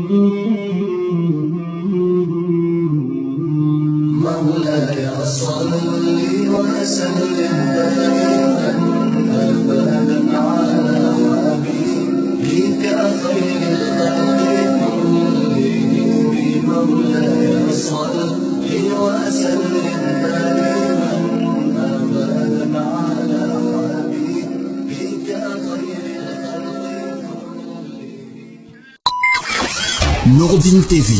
مولاي صل وسلم دائما ابدا على حبيبك خير الخلق كلهم. مولاي صل وسلم دائما ابدا على حبيبك خير الخلق كلهم. Nouroudine TV,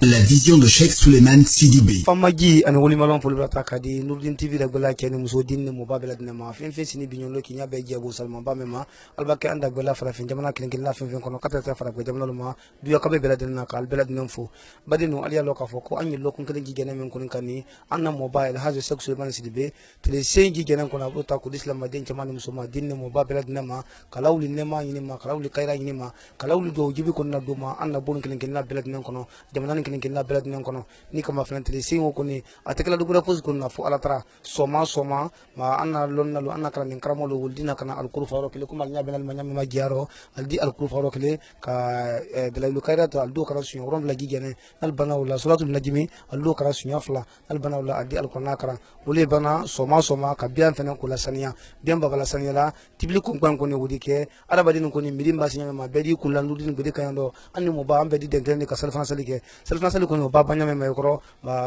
la vision de Cheikh Souleymane Sidibé. Famaji and Woli Malon Pulata Kadi, Nouroudine TV, the Gola Ken, Musodin, Mobile Nema, Finfin Bignon looking at Bejago Salman Bamema, Albaka and the Gola for Jamana King laughing from Conocata for Jamana, Duakabe Beladinaka, Beladinfo, but no Alia Loka for and you local Giganam Kunkani, Anna Mobile has a Cheikh Souleymane Sidibé, to the same Giganam Konabota, Kudislam Madin Chamanum Soma, Din Mobile Beladinama, Kalauli Nema Inima, Kalauli Kaira Inima, Kalauli do Jibikona Duma, Anna Bunkin Beladinkono, Jamanan Kinkin Beladinkono, Nikama Flantly, Singokuni, Atekla Dugurapus Guna for Alatra, Soma, Ma Anna Lona, Anna Kran, Kramolo, Dina Kana Alkurfaro, Kilukuma, Yabenal Manama Giaro, Aldi Alkurfaro, de la Lucaira, Aldo Carasio, Rom Lagigane, Albanaula, Solatum Lagimi, Aldo Carasuafla, Albanaula, Adi Alconacra, Ulebana, Soma, Kabian Fenacula Sania, Biamba Valasaniela, Tiblikum Panconi Udike, Arabadin Kuni, Midimba Sinama, Bedi Kulandudin Budicando, Animoba, Bedi Denka Selfansalike, Selfansalicon, Babanya Mecro,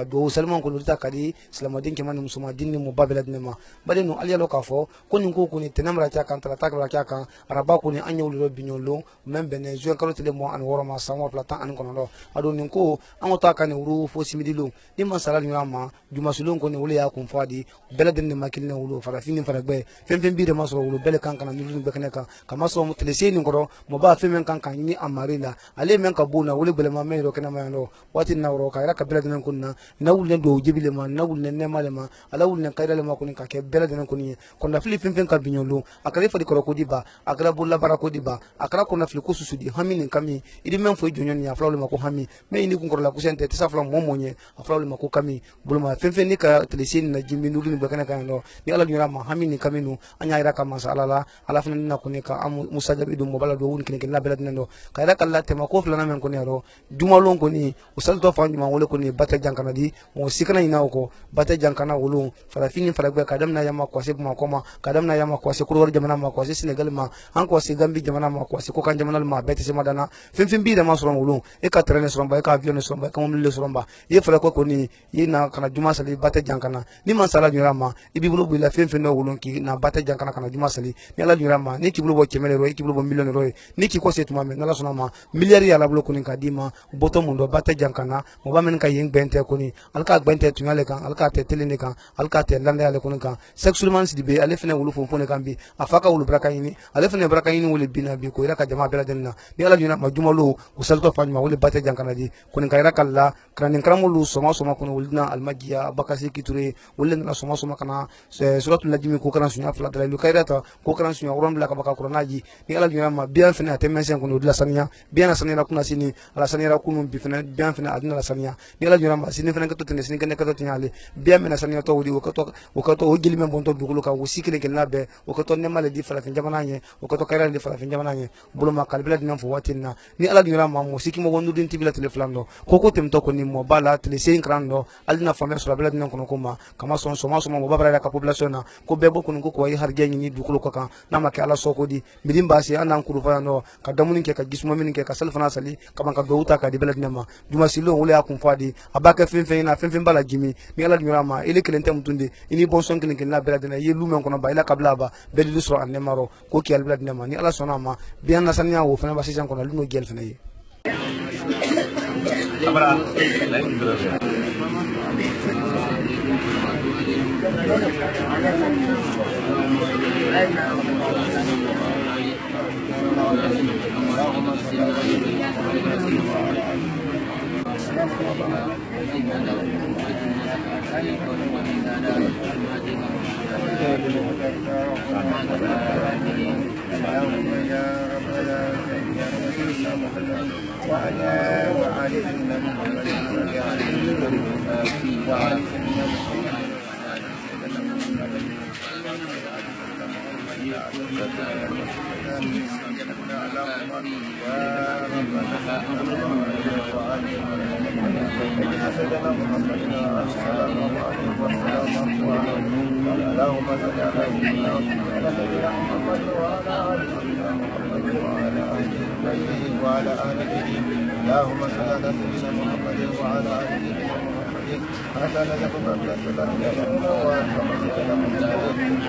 do Salmon Kuluta Kadi, Slamadin Kemanum Suma, Dinimo Babeladnema, Badino Alia Locafo, Kuniku Kuni, Tenamra Chakan, Tatakaka, Arabakuni, Annual Bignolo, Membene, Zuakarotemo and Warama, Sama Plata and Conodo, Adoniko, Amotakan, Uru, Fosimidilu, Nima Salalama, Jumasulun Koni Ulia Kumfadi, Beladin Makina Ulu, Farafin Faragbe, Femfin Bide Maso, Belekan and Nulu Bekaneka, Kamaso Telesin Goro, Moba Femen Kankani and Marina, Ale Menkabuna, Uli Belamamero Kanamano, what in Nauro, Kairaka Beladin Kuna, Nawundo, Jibilema, Nawul Nemalema, Alawun Kairama Kunika, Beladin Kuni, Konda Philippine Carbinolo, Akare for the Crocodiba, Agrabula Baracodiba, Akrakona Flukusudi, Hamin and Kami, Idiman for Junior, Flawlema Kohami, May Nikura Kusente, Tesafla Momoye, a Flawlema Kokami, Bulma, Fenfenica, Telesin, Jimmy Nulin Bakanakano, the Aladurama, Hamini Kaminu, Anyaraka Masala, Alafina Kunika, Musajabidu, Mobile, Kinkin Labeladino, Kairaka Latemako, Lanaman Conero, Dumalon Koni, Usalto Fandima Wolokoni, Bata Jankanadi, or Sikana Inauko, Bata Jankana Ulu, Farafin Faragua, Kadamna Yama Kwasima Koma, Kadamna Yama Kwasiko Jamanama Kwasi Senegalma, Uncle Sigambi Jamanama Kwasiko Jamanama, Betis Madana, Fimfin Bida Masron Ulu, Ekatrenes Romba, Kaviones Romba, Comlis Romba, Yefrakoni, Yena Kanajumasali, Bata Jankana, Nimasala Jurama, Ibibu will a Fimfino Ulunki, na Bata Jankana Jumasali, Nella Jurama, Niki Blue Chemero, Blue Million Roy, Niki Coset Mame, Nalasonama, Miliaria Lablokunin Kadima, Botomundo, Bata Jankana, Mobaman Kaying Bente Kuni, Alka Bente Tunalekan, Alcate Telenekan, Alcate Landa Lekonika, Sexual Dibe, Alefene Ulufu Ponekambi, Afaka Ulubrakaini, Alefene Brakaini will be Biko, Iraka Jama Beladena, Nella Juna Majumalo, Usalto Fama, will Bata Jankanadi, Kunikarakala, Kranin Kramulu, Somasoma Kunulna, Almagia, Bakasi Kiture, Ulena Somasomakana, Suratul Najimi Kokaran Sunya Flat, Lukairata, Kokaran Sunya, Rom Lakabaka Kuranaji, Nella Juna, Bianfina, Temensian Kunudlasania, Biana Sanera Kunasini, Alasanera Kunum Bifina, Bianfina Adina Lasania, Nella Juna, Sinifanakan, Sinikan, Biamina Sania Todi, Okato, Gilman Bonto Buluka, Usikik and Labe, Okato Nemale different in Jamanane, Okato Kara different in Jamanane, Buluma Calbred for what in Nila Jurama, Musikimo Wondudin Tibila Teleflando, Coco Temtokoni, Mobala, Telesin Crando, Alina Fames, Rabel Nakonokoma, Kamason, Somasoma, Babara Capoblasona, Kobebo Kunuko, Hargani, Dukuloka, Namakala Sokodi, Midimbasi, Anam Kurufano, Kadamunika, Gismominika, Salfanasali, Kamaka Bouta, Kadibel Nama, Dumasilo, Ulea Kumfadi, Abaka Finfina, Finfimbala Jimmy, Mila Jurama, Elikilentem Tunde, Ini Bonson Kinkin Labradina, Yelum Konabaila Kablaba, Belusro and Nemaro, Koki Albert Nema, Nila Sonama, Biana Sanya, Fenabasian Konaluno Gelfene. وعلى آله اللهم صل على سيدنا محمد وعلى آل سيدنا محمد حتى لا يكون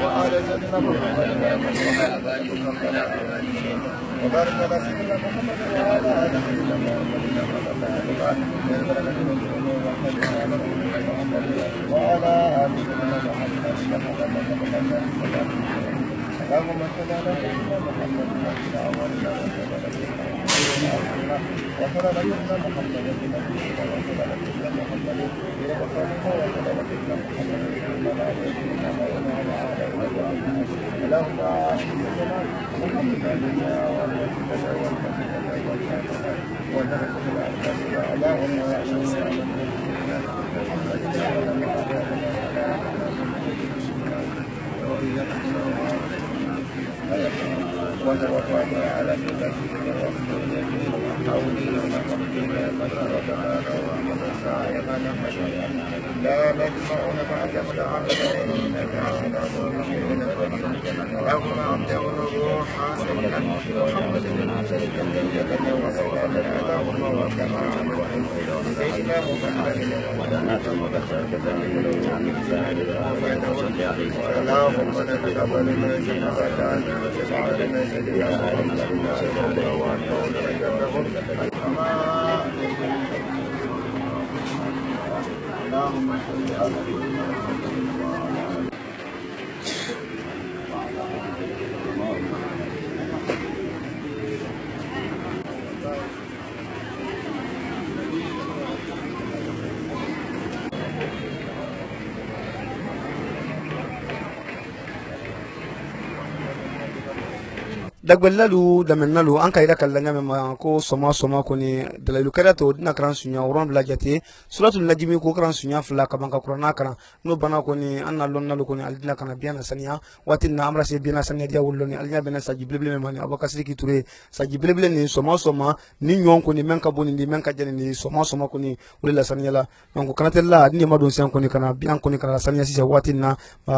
وعلى سيدنا محمد وبارك على سيدنا محمد وعلى آل سيدنا محمد وعلى آل سيدنا محمد اللهم صل على سيدنا محمد وصلى على سيدنا محمد وتوفنا على ملة لا نجمعون معك اللهم أمتع الروح سيدنا محمد اللهم وكما سيدنا محمد اللهم نتقبل من اللهم صل على dagbellalu damennalu an ka ira kallanga mema ko soma ko ni dalilu kada to dina kran sunya uron bla jati suratul najmi ko kran sunya fla ka banka qur'ana kana no bana ko ni anna lonnalu ko ni aldina kana biana saniya watinna amra se biana saniya dia wolloni alnya bena sa jibril mema ni abakasri ki ture sa jibril ni soma ni nyon ko ni menka boni ni menka jani ni soma ko ni wala saniya la donc kanatella ni madon sen ko ni kana bian ko ni kana saniya si watinna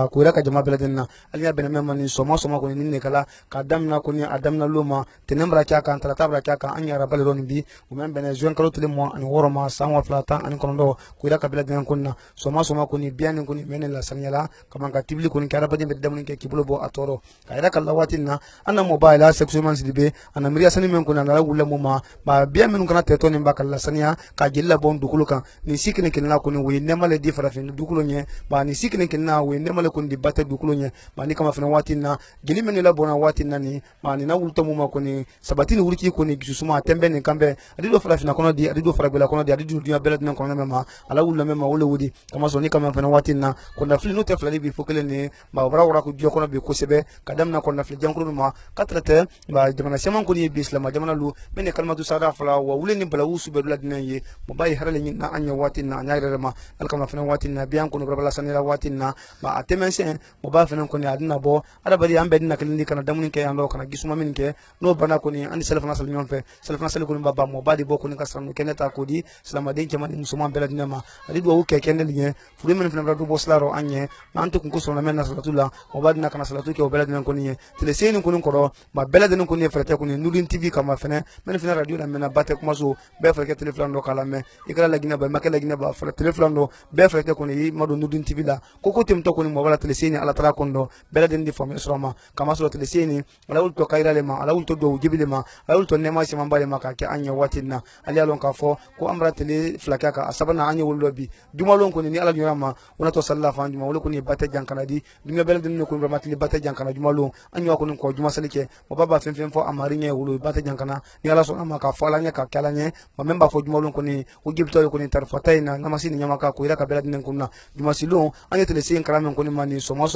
ko ira ka jama beladenna alnya bena mema ni soma ko ni ne kala ka damna ko ni adamna luma tenembra kya kan tara tabra kya kan anya rabal ron bi o men bene jon kalo tele mo ani woroma sanwa flata ani kondo ko ira kabila den kunna soma ko ni bian ko ni men la sanyala kaman ka tibli ko ni kara badin be damun ke kibulo bo atoro ka ira kala watinna anna mobile sexual man sidibe ana miriya sani men ko na la wulla mo ma ba bian men kana teto ni ba kala sanya ka jilla bon dukulu kan ni sikine kinna ko ni wi nemale di fara fin dukulu nye ba ni sikine kinna wi nemale ko di batte dukulu nye ba ni kama fina watinna gili men la bona watinna ni ni na wulto mu ko ni sabatini wulki ko ni gisusuma tembe ni kambe adido fara fina kono di adido fara bela kono di adido dunya bela nan kono mema ala wulla mema wole wudi kama so ni kama fina watinna ko na fili no te fala bi fokele ni ba wara ko dio kono be ko sebe kadam na ko na fili jankuru ma katrate ba jamana seman ko ni bi islam jamana lu men kalmatu sada fala wa wule ni bala wusu be dula dinan ye mo bayi harale ni na anya watinna anya rere ma al kama fina watinna biyan ko no bala sanira watinna ba atemense mo ba fina ko ni adina bo ada bari ambe dina kalindi kana damun ke ando kana gisuma min ke no bana ko ni andi salafana sal nyon fe salafana sal ko ni baba mo badi bo ko ni kasran keneta ko di salama den ke man musulman bela dina ma adi do wuke kenel nye furi men fina do bo slaro anye ma antu ko so na men na salatullah mo badi na kana salatu ke o bela dina ko ni tele seni ko ni ko ba bela dina ko ni frete ko ni nudin tv kama fene men fina radio na men bate ko maso be frete tele flando kala me ikala lagina ba makala lagina ba frete tele flando be frete ko ni mado nudin tv la ko tem to ko ni mo wala tele seni ala tara kondo bela den di fami sroma kama so tele seni ala ul to kaira le ma ala ul to do jibile ma ala ul to nema si mambale ma ka ke anya watinna ali alon ka fo ko amra tele flaka ka asabana anya wul lobi duma lon ko ni ala nyama wona to salla fa duma wala ko ni bate jankana di duma bela den ko ramatli bate jankana duma lon anya ko ni ko duma salike mo baba fen fen fo amari nye wulu bate jankana ni ala so ama ka fo ala nya ka kala nye mo memba fo duma lon ko ni o gibto ko ni tarfatay na namasi ni nyama ka ko ira ka bela den ko na duma silon anya tele sen kala men ko ni mani soma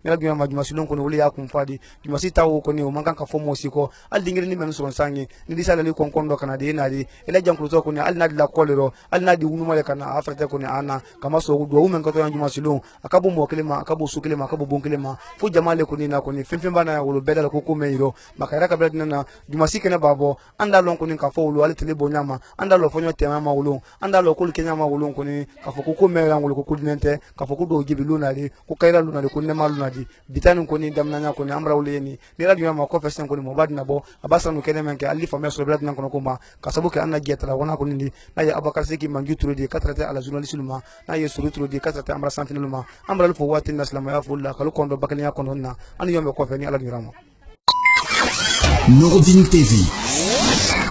ni ala duma ma duma silon ko ni wuli ya kun fadi duma si tawo ko ni o manga kan ka fo mosiko al dingir ni men so sangi ni di sala li kon kondo kana de nadi ila jankulu to ko ni al nadi la kolero al nadi wunu male kana afrika ko ni ana kama so do men ko to juma silon akabu mo kelema akabu su kelema akabu bon kelema fo jamale ko ni na ko ni fimfim bana wolo bedal ko ko meiro makara ka bedal na juma sikene babo anda lon ko ni ka fo wolo al tele bonyama anda lo fonyo tema ma wolo anda lo ko kenya ma wolo ko ni ka fo ko me wolo ko kudinente ka fo ko do jibilu na li ko kayra lu na ko ne malu na di bitanu ko ni damna ko ni amra wuleni ni radio ma ko festen ko ni mo badina bo abasa no kene men ke ali fa meso bedal nan ko ko ma kasabu ke anna getala wana ko ni na ya abakar seki mangi turo di katrate ala journaliste luma na ye suru turo di katrate amra santine luma amra fo watin naslama ya fulla kalu kondo bakali ya kondo na an yombe ko fe ni ala dirama. Nouroudine TV,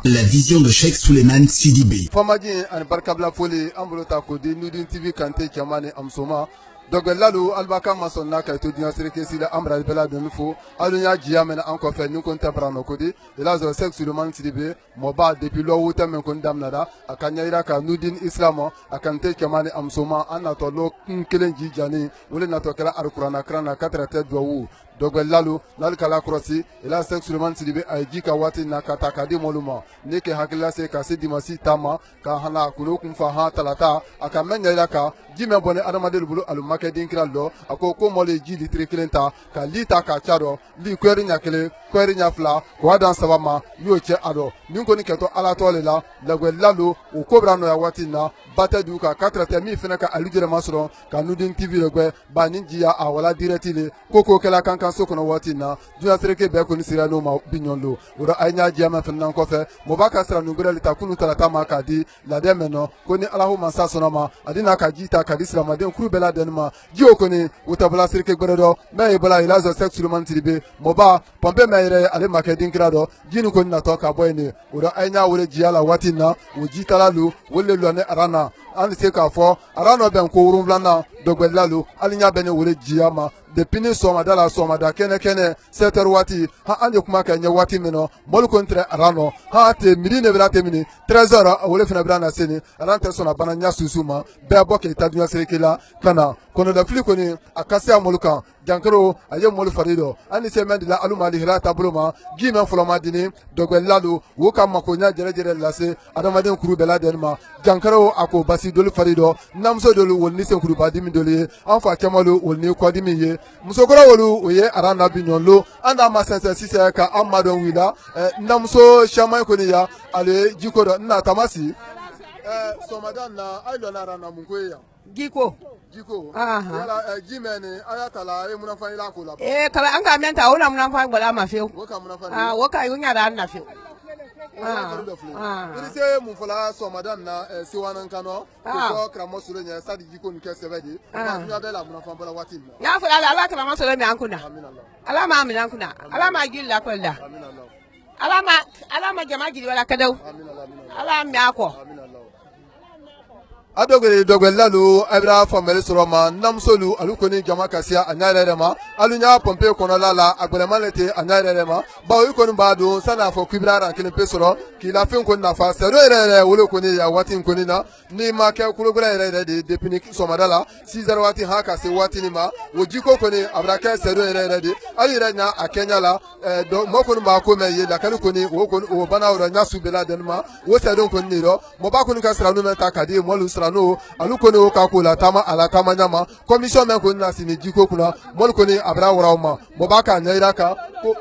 la vision de Cheikh Souleymane Sidibé. Famaji an barkabla foli ambulota ko di Nouroudine TV kante chamane amsoma dogo lalu albaka masonna kay to dinya sereke sila amra bela de fo alunya jiya men an ko fe ñu kon tabrano ko di ila zo Cheikh Souleymane Sidibé mo ba depuis lo wuta men kon damnada akanya ira ka Nouroudine islamo akante chamane amsoma anato lo kelenji jani wole nato kala alqur'ana krana katrate do dogo lalu nal kala krosi ila Cheikh Souleymane Sidibé ay jika wati na kataka di moluma neke hakila se ka se dimasi tama ka hana kulo kun fa ha talata aka menya ila ka jime bone adamade bulu alu makedin krallo ako ko mole ji litre kilenta ka lita ka chado li kweri nya kele kweri nya fla ko adan sabama yo che ado nin ko ni keto ala tole la dogo lalu o kobra no ya wati na bata du ka 4 mi fena ka alujere masro ka Nouroudine TV legbe ba ninjiya a wala directile koko kala kankan so kono wati na duna sereke be ko ni sira no ma binyonlo ora anya jama fenna ko fe mo baka sra no gure lita kunu talata ma ka di la de meno ko ni alahu mansa sonoma adina ka jita ka di sra ma den kuru bela den ma ji o ko ni utabla sereke gbere do me bela ila zo Cheikh Souleymane Sidibé mo ba pompe me ire ale makedin krado jinu ko ni na to ka boy ni ora anya wole jiala wati na o jita lalu wole lo ne arana an se ka fo arano ben ko wurum blana dogbelalu alinya bene wole jiyama de pini soma dala soma da kene 7 wati ha anje kuma ka nya wati mino mol kontre arano ha te midi ne brate mini 13h wole fina brana seni arante sona bana nya susuma be boke ta dunya sekela kana kono da fli koni akase amoluka jankaro aye mol farido ani se mendila aluma li hirata buluma gime fuloma dini dogbelalu wo kam makonya jere lase adamaden kuru bela denma jankaro ako basi dol farido namso dol wonni se kuru badimi doli anfa kemalu wonni kwadimi ye musokora wolu oye arana binyonlo anda masense sise ka amadon wila namso shamay ko ya ale jikodo na tamasi somadan na aylo na rana munkoya jiko wala jimene ayatala e munafa ila ko la kala an ka menta wona munafa gbala ma few wo ka munafa woka yunya da na few se mun fola somadan na siwanan kano ko kramo sule nya sadi jiko ni kesebedi ma nya bela munafa bala watin ya fola ala kramo sule mi ankuna ala ma mi ankuna ala ma gilla ko da ala ma jama gidi wala kadau ala mi ako adogere dogwelalu abra famele soroma namsolu alukoni jama kasia anyarema alunya pompe kono lala agbelemalete anyarema ba yukoni badu sana fo kibra kini pesoro kila fin ko nafa sero ere wolo koni ya watin koni na ni ma ke kulugura ere de depini somadala 6 wati haka se wati ni ma wojiko koni abra ke sero ere de ayire nya akenya la do mokoni ba ko meye la kalu koni wo koni o bana ora nya subela denma wo sedon koni ro mo ba koni ka sra no meta kadi mo lu no alukoni o ka kula tama ala kama nyama commission men ko na sini jiko kuna mol koni abra warauma mo ba ka nyaira ka ko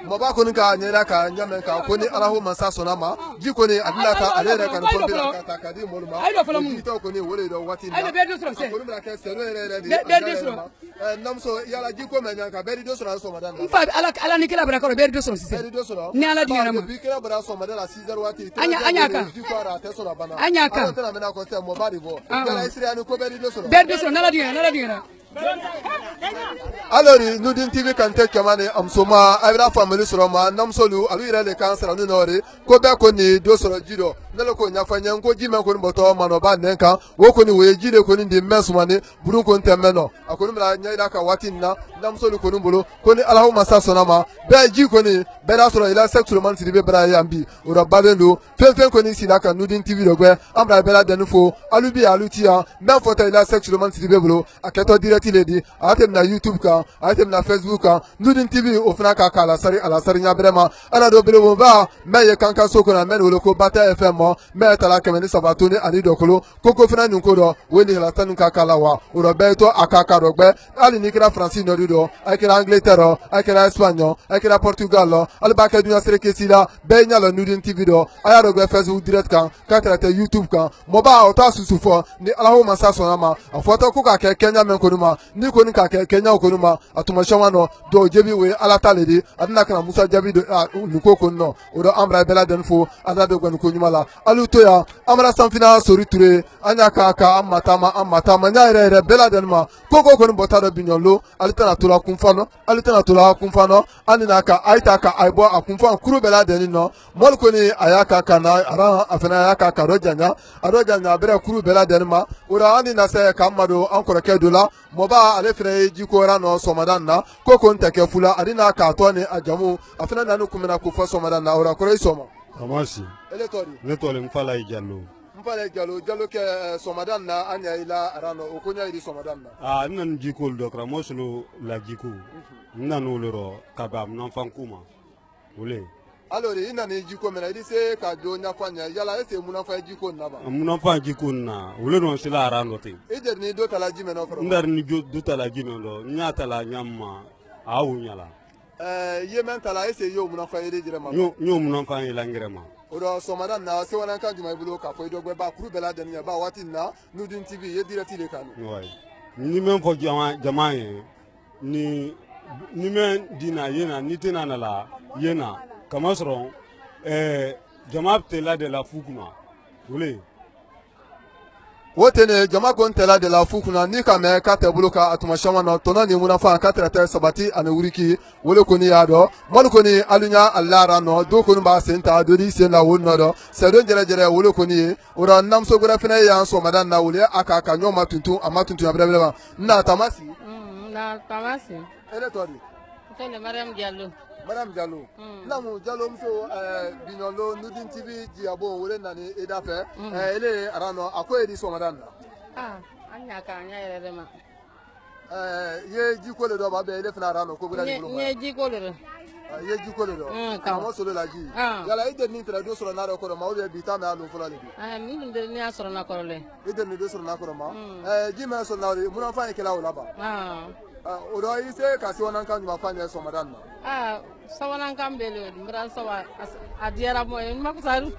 mo ba koni ka nyaira ka nyame ka koni alahu mansa sonama jiko ni adila ka alere ka no bila ka takadi moluma jito koni wole do wati na koni bra ka sero ere de namso yala jiko men ka beri do sura so madan fa ala ni kila bra ko beri do sura ni ala di na mo bi kila bra so madan la 6 wati anya ka jiko ara te sura bana anya ka tena mena ko se mo bari vo yala isri anu ko beri do sura na la di na alors Nouroudine TV kante kamane amsoma abra family soroma namsolu alu ire le cancer anu nore ko be ko ni do soro jido nelo ko nya fanya ko jime ko mboto mano ba nenka wo ko ni we jide ko ni de mesumane buru ko ntemeno akoni mra nya ida ka watinna namsolu ko numbolo ko ni alahu masa sonama be ji ko ni be da soro ila Cheikh Souleymane Sidibé bra yambi ora balendo fen ko ni silaka Nouroudine TV dogwe amra be la denufo alubi alutia même foto ila Cheikh Souleymane Sidibé bolo aketo dire direct le di atem na YouTube kan atem na Facebook kan Nudin TV o fana ka kala sari nya brema ana do bele ba me ye kan soko na men wolo ko Bata FM mo me tala kemeni sabatuni ani dokolo koko fana nko do weli la tanu ka kala wa o do be to akaka do gbe ali ni kira Francine no do akira Angleterre akira Espagnol akira Portugal al ba ka dunya sere kesila be nya lo Nudin TV do aya do gbe Facebook direct kan ka trate YouTube kan mo ba o ta susu fo ni alahu masa so na ma afoto ko ka ke Kenya men ko numa ni ko ni ka ke Kenya ko numa atuma shama no do jebi we alata ledi adna kana Musa jabi do nuko ko no o do amra bela den fo ada do gwan ko nyuma la alu to ya amra sanfina sori ture anya ka amata nya ere bela den ma koko ko ni bota do binyolo alitana to la kunfano anina ka aita ka aibo akunfa kuru bela den no mol ko ni ayaka kana ara afena ayaka ka rojanya bere kuru bela den ma ora ani na se ka mado ankoro ke dola moba ale fere ji ko ra no somadan na koko nteke fula adina ka to ni ajamu afena nanu kumena ku fo somadan na ora koro isomo amasi le tole mfala jallo ke somadan na anya ila arano okonya iri somadan na nan jikol dokra moslo la jiku nan oloro kabam nan fankuma ole alori ina ne jiko mena iri se ka do nya fanya yala ese munan fa jiko na ba munan fa jiko na ole no sila arano te ije ni do tala jime no fro ndar ni do tala jime do nya tala nyamma awu nyala yemen tala ese yo munan fa ire jire ma yo munan fa ila ngirema odo somadan na se wana kan juma ibulo ka fo do gbe ba kuru bela den ya ba wati na Nudin TV ye direct ile kanu ouais ni men fo jama ni men dina yena ni tena na la yena kamasron jama tela de la fukuma wole wotene jama ko ntela de la fukuna ni ka me ka tebulo ka atuma shama no tona ni muna fa ka trata sabati ana wuriki wole ko ni yado mol ko ni alunya allara no do ko ba senta do di sen la wonno do se do jere wole ko ni ora nam so gura fina ya so madan na wole aka ka nyoma tuntu amatuntu ya brebe na tamasi ele tori tele Mariam Diallo namu Diallo mso binyolo Nudin TV jiabo wole nani edafe ele arano akoye di so madan na anya ka anya ere ma ye jikole do ba be ele fina arano ko gura ni bulo ye jikole do ye jikole do kamo solo la ji yala ide ni tra do solo na do ko ma o be bita me alu fula le mi ndere ni asoro na korole ide ni do solo na ko ma ji me solo na mu na fa ikela wala ba o do ise ka si wonan kan ma fa ne so madan na sawana kan bele mbran sawa adiara mo en makusaru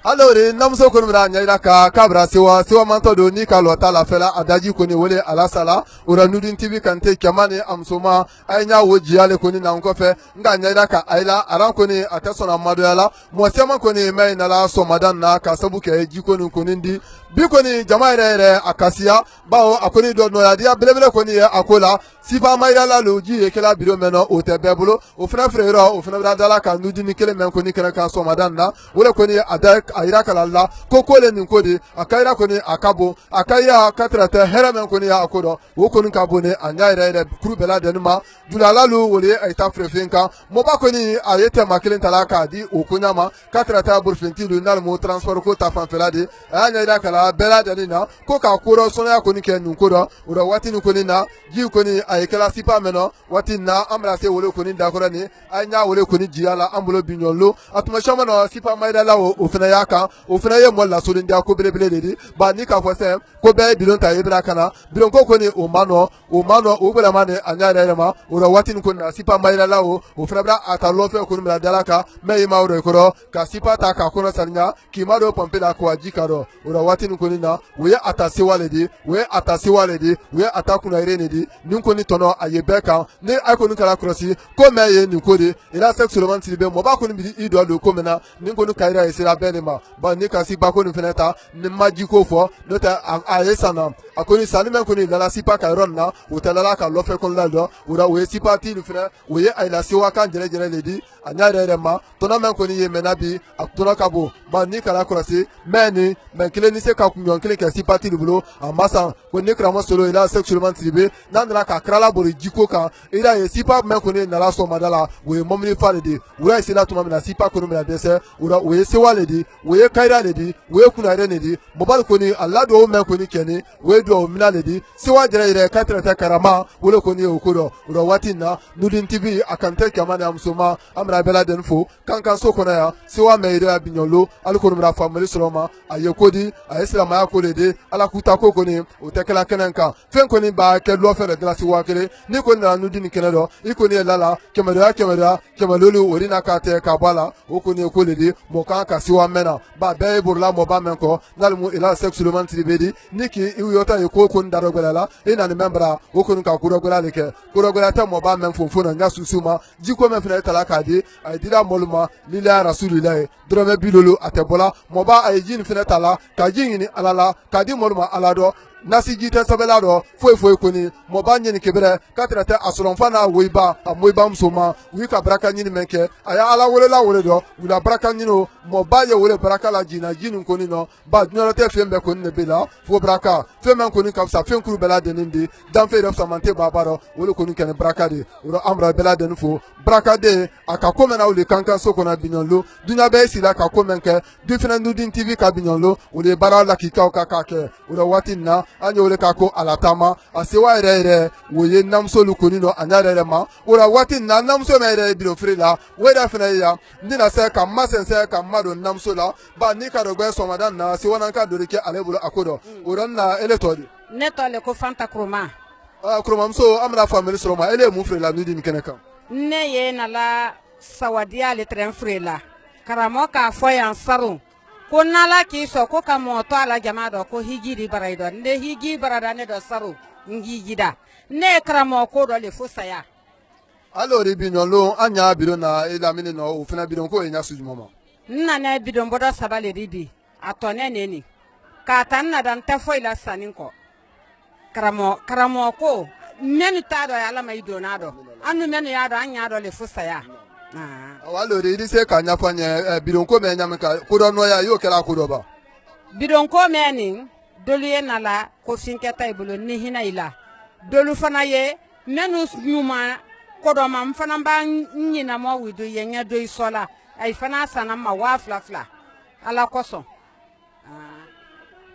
alori namso ko mra nya ka kabra siwa manto do ni ka lota la fela adaji ko ni wole alasala ora Nudin TV kante kamane amsoma anya woji ale ko ni na nkofe nga nya ka aila aran ko ni atasona mado yala mo sema ko ni mai na la so madan na ka sabu ke ji ko ni ndi bi ko ni jama ire akasia bawo akoni do no ya dia belebele ko ni akola sifa mai la loji e kala biro meno o te bebulo o fna frero o fna dala ka Nudin kele men ko ni kana ka so madan na wole ko ni ada ayira kalalla kokole nin kodi akaira koni akabo akaya katrata heramen koni ya akodo wo koni kabone anya ire kuru bela denuma dulalalu wole aita frefinka moba koni ayete makilin talaka di okunyama katrata burfinti lu nal mo transport ko ta fanfelade anya ira kala bela denina ko ka koro sonya koni ke nun kodo ura wati ni koni na ji koni ayekala sipa meno wati na amra se wole koni dakora ni anya wole koni jiala ambulo binyolo atuma shama no sipa maida lawo ofena kan o fana ye mo la so ndia ko belebele dedi ba ni ka fo se ko be bi don ta yebra kana bi don ko ni o mano o bela mane anya re ma o ro watin ko na sipa mayra la o fana bra ata lo fe ko ni bra dalaka me ma o ro ko ka sipa ta ka ko na sanya ki ma do pompe la ko ajika ro o ro watin ko ni na we ata se waledi we ata ku na ire ni di ni ko ni tono ayebe kan ni ai ko ni kala krosi ko me ye ni ko de ila sexuellement tibe mo ba ko ni bi ido do ko mena ni ko ni kaira isira be ma ba ni kasi ba ko ni feneta ni maji ko fo no ta ayesana akoni salime ko ni la sipa ka ron na utalala ka lo fe ko la do ura we sipa ti ni fena we ay la siwa kan jere ledi anya re ma tona men ko ni ye menabi aktora kabo ba ni kala kurasi meni men kile ni se ka kunyon kile ke si parti bulo en massa ko ni kramo solo ila sexuellement tribe nandra ka krala bori jiko ka ila ye si pa men ko ni nala so madala we momni fale de we se la tuma na si pa ko na dese ura we se wale di we kaira le di we kuna re ne di mobal ko ni alla do men ko ni keni we do mina le di se wa jere ire katrata karama wole ko ni okudo ura watina Nudin TV akante kamane amsoma amra bela den fo kankan so kona ya se wa meire abinyolo alko numra family soloma ayekodi ayislama ya ko le de ala kuta ko ko ni o tekela kenenka fen ko ni ba ke lo fere de la si wa kele ni ko na Nudin kenedo iko ni lala kemelolu orina ka te ka bala o ko ni ko le de mo kan ka si wa mena ba be burla mo ba men ko nalmu ila sexuellement tribedi niki iwiyota yeko ko ndaro gbela ina ni membra o ko nka kuro gbela leke kuro gbela ta mo ba men fofona nga susuma jiko men fina tala kadi ay dira moluma lila rasulillah drome bilolo atebola mo ba ay jin fina tala ka jini alala kadi moluma alado nasi jite sabela do foi koni mo ba nyini kebere katrate asolon fana weiba amoiba msoma wi ka braka nyini menke aya ala wole la wole do wula braka nyino mo ba ye wole braka la jina jini koni no ba nyoro te fembe koni ne bela fo braka femen koni kapsa fen kuru bela denindi dan fe ref samante babaro wole koni ken braka de wuro amra bela den fo braka de aka komena wole kankan sokona binyonlo dunya be sila ka komenke different Nudin TV ka binyonlo wole bara la kika ka kake wuro watinna anya wole kako alatama asewa ere woye namso lukoni no anya ere ma ora wati na namso mere biro frila weda fena ya ndina se ka masense ka mado namso la ba ni ka dogbe so madan na se wana ka dorike alebulo akodo ora na eletodi netole ko fanta kroma kroma mso amna family sroma ele mu frila Nudin keneka ne ye na la sawadia le tren frila karamo ka foyan saru ko nala ki so ko ka moto ala jamado ko hijiri baraido ne higi barada ne do saru ngijida ne kramo ko do le fusaya alori binyolo anya biro na ila mini no ofina biro ko enya sujumoma nna na bidon bodo sabale ribi atone neni ka tanna dan ta foila saninko kramo ko menu tado ya la mai donado anu menu ya do anya do le fusaya awalori iri se ka nyafanye biro ko me nyamka ko do no ya yo kela ko do ba bidon ko meni dolu ye nala ko finketa ibulo ni hina ila dolu fana ye menu nyuma ko do mam fana ba nyina mo wido ye nya do isola ay fana sana ma wa fla ala koso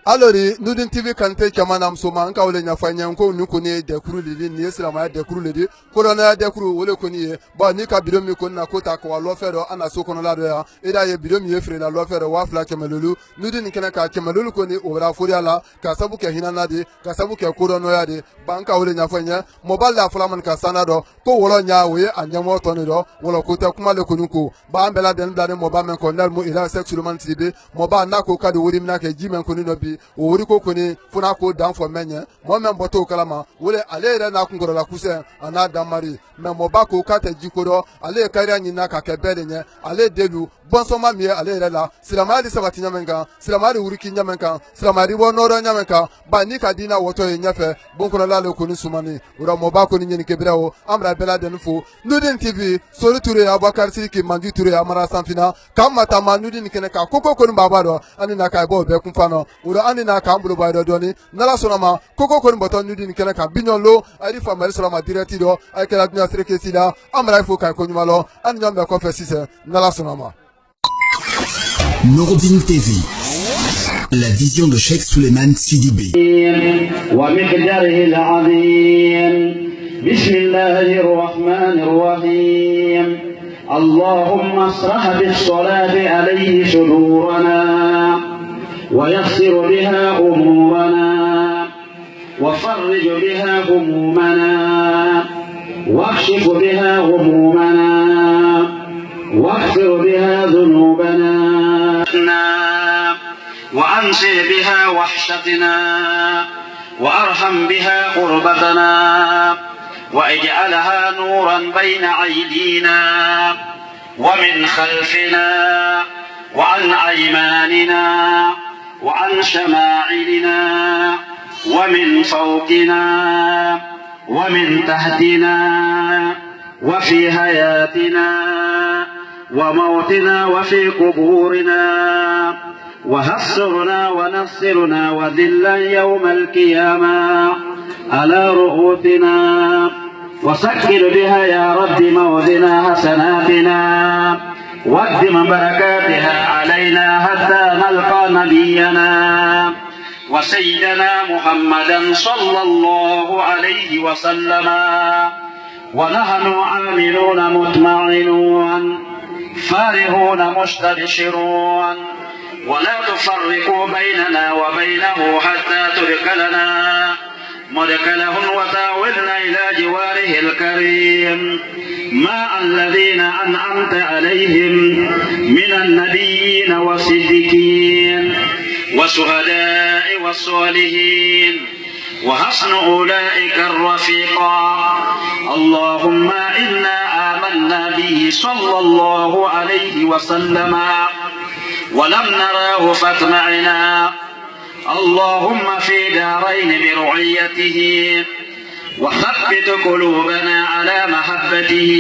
alori Nudin TV kante kamana msoma nka wole nyafanya nko nuko ni dekuru lili ni islama ya dekuru lili ko na dekuru wole ko ni ba ni ka bidon mi ko na ko ta ko lo fero ana so kono la do ya ida ye bidon mi efre la lo fero wa fla kemelulu Nudin kene ka kemelulu ko ni ora fori ala ka sabu ke hinana de ka sabu ke ko no ya de ba nka wole nyafanya mobile la fula man ka sanado ko wolo nya we anyamo to ni do wolo ko ta kuma le ko nuko ba ambela den da mo ba men ko ndal mo ila sexuellement tribe mo ba na ko ka de wori mi na ke jimen ko ni no bi o wuri ko koni funa ko dan fo menye mo men boto kalama wole ale re na kungoro la kuse ana damari me mo ba ko ka te jikoro ale kari nyina ka kebede nye ale delu bonso ma mie ale re la silamari sabati nyamenga silamari wuri ki nyamenga silamari wo noro nyamenga ba ni ka dina woto ye nyefe bonkono la le koni sumani wura mo ba ko ni nyini kebrao amra bela den fo Nudin TV sori ture Abakar Siki mandi ture amara sanfina kamata ma Nudin kene ka koko ko ni babado ani na ka bo be kumfano wura ani na ka mbulo baydo doni nala sonama koko ko ni boto Nudin kene ka binyolo ari famari sonama direct do ay kala dunya sereke sida amra fo ka ko nyumalo ani nyambe ko fe sise nala sonama Nurdin TV, la vision de Cheikh Souleymane Sidibé. ومقداره العظيم بسم الله الرحمن الرحيم اللهم اشرح بالصلاة عليه صدورنا ويسر بها أمورنا وفرج بها همومنا واكشف بها غمومنا واغفر بها ذنوبنا وأنسي بها وحشتنا وأرحم بها قربتنا واجعلها نورا بين أيدينا ومن خلفنا وعن أيماننا وعن شمائلنا ومن فوقنا ومن تحتنا وفي حياتنا وموتنا وفي قبورنا وهسرنا ونصرنا وذلا يوم القيامة على رؤوسنا وسكر بها يا رب موضنا حسناتنا وادم بركاتها علينا حتى نلقى نبينا وسيدنا محمدا صلى الله عليه وسلم ونحن عاملون مطمئنون فارهون مستبشرون ولا تفرقوا بيننا وبينه حتى تدخلنا مدخله وتاولنا إلى جواره الكريم مع الذين أنعمت عليهم من النبيين والصديقين والشهداء والصالحين وحسن أولئك الرفيقا. اللهم إنا آمنا به صلى الله عليه وسلم ولم نراه فاطمعنا. اللهم في دارين برعيته وثبت قلوبنا على محبته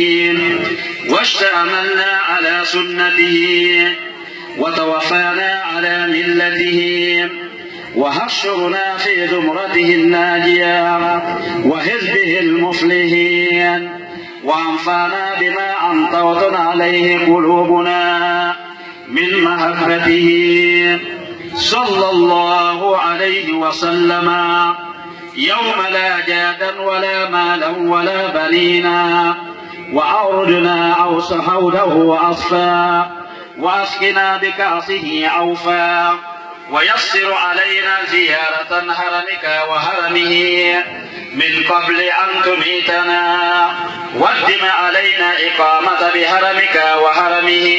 واشتملنا على سنته وتوفانا على ملته وحشرنا في زمرته الناجية وحزبه المفلحين وانفعنا بما أنطوت عليه قلوبنا من محبته صلى الله عليه وسلم يوم لا جادا ولا مالا ولا بنينا وأوردنا أوس حوله وأصفى وأسقنا بكأسه عوفا ويسر علينا زيارة هرمك وهرمه من قبل أن تميتنا وادم علينا إقامة بهرمك وهرمه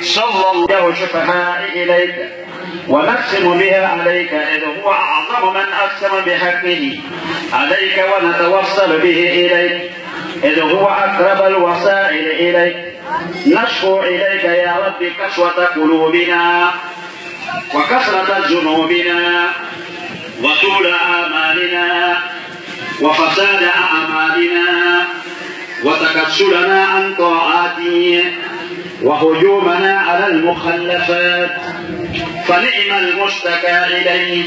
صلى الله شفعاء إليك ونقسم بها عليك إذ هو أعظم من أقسم بحقه عليك ونتوصل به إليك إذ هو أقرب الوسائل إليك. نشكو إليك يا رب كسوة قلوبنا وكثرة ذنوبنا وطول آمالنا وفساد أعمالنا وتكسلنا عن طاعاته وهجومنا على المخلفات فنعم المشتكى إليه.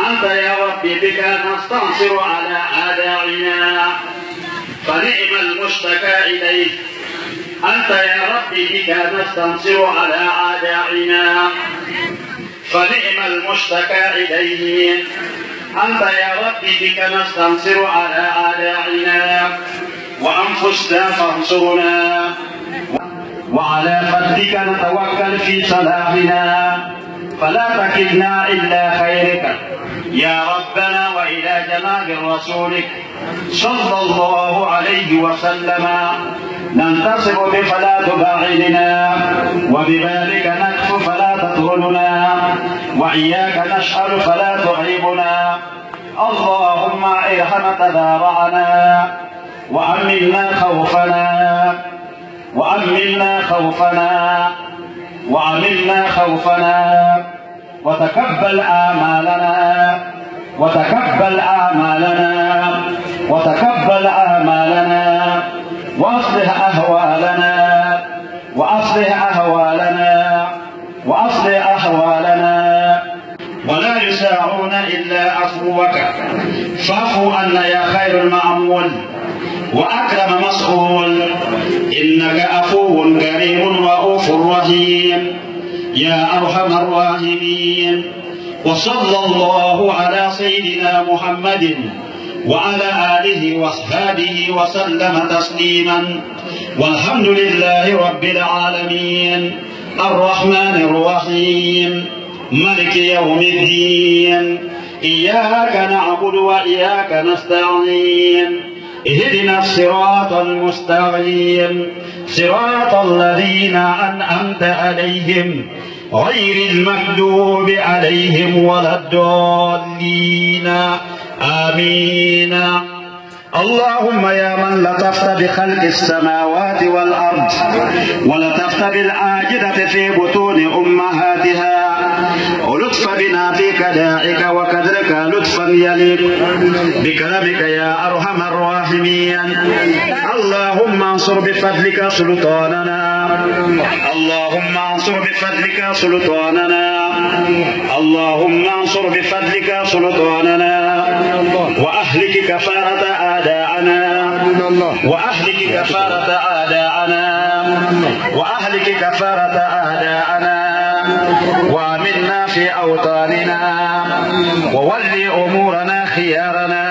أنت يا رب بك نستنصر على أعدائنا فنعم المشتكى إليه. أنت يا رب بك نستنصر على أعدائنا فنعم المشتكى إليه. أنت يا رب بك نستنصر على أعدائنا وأنفسنا فانصرنا وعلى فضلك نتوكل في صلاحنا فلا تكلنا إلا خيرك يا ربنا وإلى جناب رسولك صلى الله عليه وسلم ننتصر بك فلا تباعدنا وببابك نكف فلا تطردنا وإياك نشأل فلا تعيبنا. اللهم ارحم تضارعنا وأمنا خوفنا وأمنا خوفنا وعملنا خوفنا وتقبل آمالنا وتقبل آمالنا وتقبل آمالنا وأصلح أهوالنا وأصلح أهوالنا وأصلح أهوالنا ولا يساعون إلا عفوك فاعف عنا يا خير المعمول وأكرم مسؤول إنك عفو كريم رؤوف رحيم يا أرحم الراحمين. وصلى الله على سيدنا محمد وعلى آله وأصحابه وسلم تسليما والحمد لله رب العالمين الرحمن الرحيم ملك يوم الدين إياك نعبد وإياك نستعين اهدنا الصراط المستقيم صراط الذين أنعمت عليهم غير المغضوب عليهم ولا الضالين آمين. اللهم يا من لطفت بخلق السماوات والأرض ولطفت بالعاجلة في بطون أمهاتها ولطف بنا في كدائك وكذلك لطفا يليق بكرمك يا أرحم الراحمين. اللهم انصر بفضلك سلطاننا اللهم انصر بفضلك سلطاننا اللهم انصر بفضلك سلطاننا وأهلك كفارة أعداءنا وأهلك كفارة أعداءنا وأهلك كفارة أعداءنا وآمنا في أوطاننا وولي أمورنا خيارنا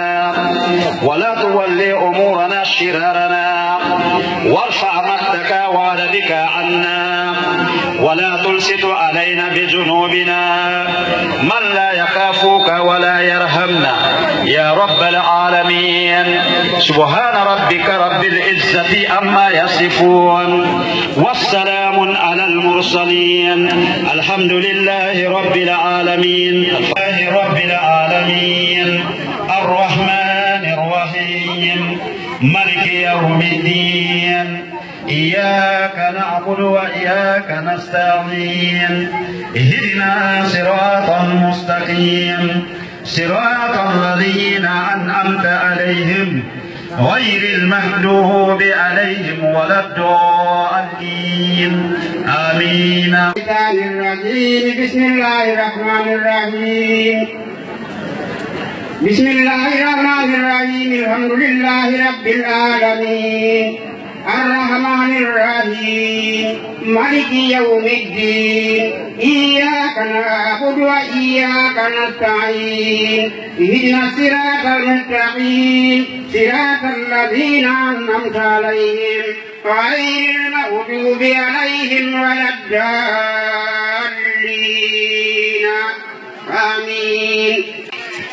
ولا تولي أمورنا شرارنا وارفع مقتك وعددك عنا ولا تلسط علينا بذنوبنا من لا يخافك ولا يرحمنا يا رب العالمين. سبحان ربك رب العزة عما يصفون والسلام على المرسلين الحمد لله رب العالمين. رب العالمين الرحمن الرحيم مالك يوم الدين إياك نعبد وإياك نستعين اهدنا صراطا مستقيم صراط الذين أنعمت عليهم غير المغضوب عليهم ولا الضالين آمين. بسم الله الرحمن الرحيم بسم الله الرحمن الرحيم الحمد لله رب العالمين الرحمن الرحيم مالك يوم الدين إياك نعبد وإياك نستعين اهدنا الصراط المستقيم صراط الذين أنعمت عليهم غير المغضوب عليهم ولا الضالين آمين.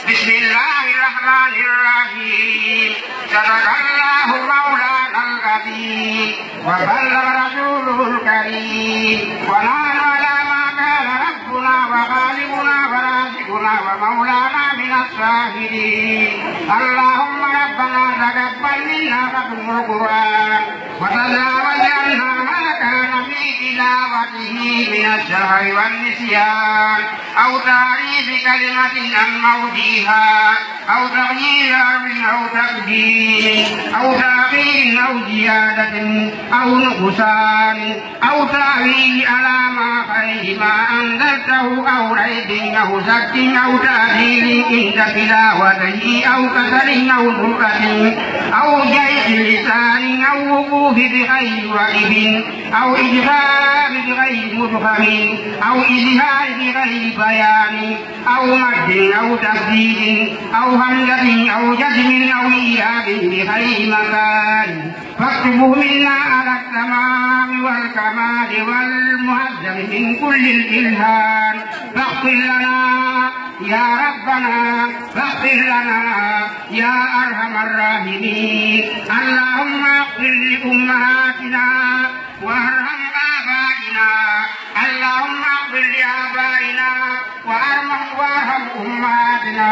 بسم الله الرحمن الرحيم صدق الله مولانا العظيم وبلغ رسوله الكريم ونحن على ما كان ربنا وخالقنا ورازقنا ومولانا من الشاهدين. اللهم ربنا تقبل منا ختم القرآن وتجاوز عنا ما كان في تلاوته من السهو والنسيان أو تعريف كلمة عن موضعها أو تغيير أو تبديل أو تأخير أو زيادة أو نقصان أو تأويل على ما خير ما أنزلته أو ريب أو شك أو تأخير عند تلاوته أو كسل أو سرعة أو جيش لسان أو وقوف بغير وعب أو إجهار بغير مدخل أو إظهار بغير بيان أو مد أو تسديد أو همزة أو جزم أو إياب بغير مكان فاكتبه منا على التمام والكمال والمهذب من كل الإلهام. فاغفر لنا يا ربنا فاغفر لنا يا أرحم الراحمين. اللهم اغفر لأمهاتنا وارحم آبائنا. اللهم اغفر لآبائنا وارحم أمهاتنا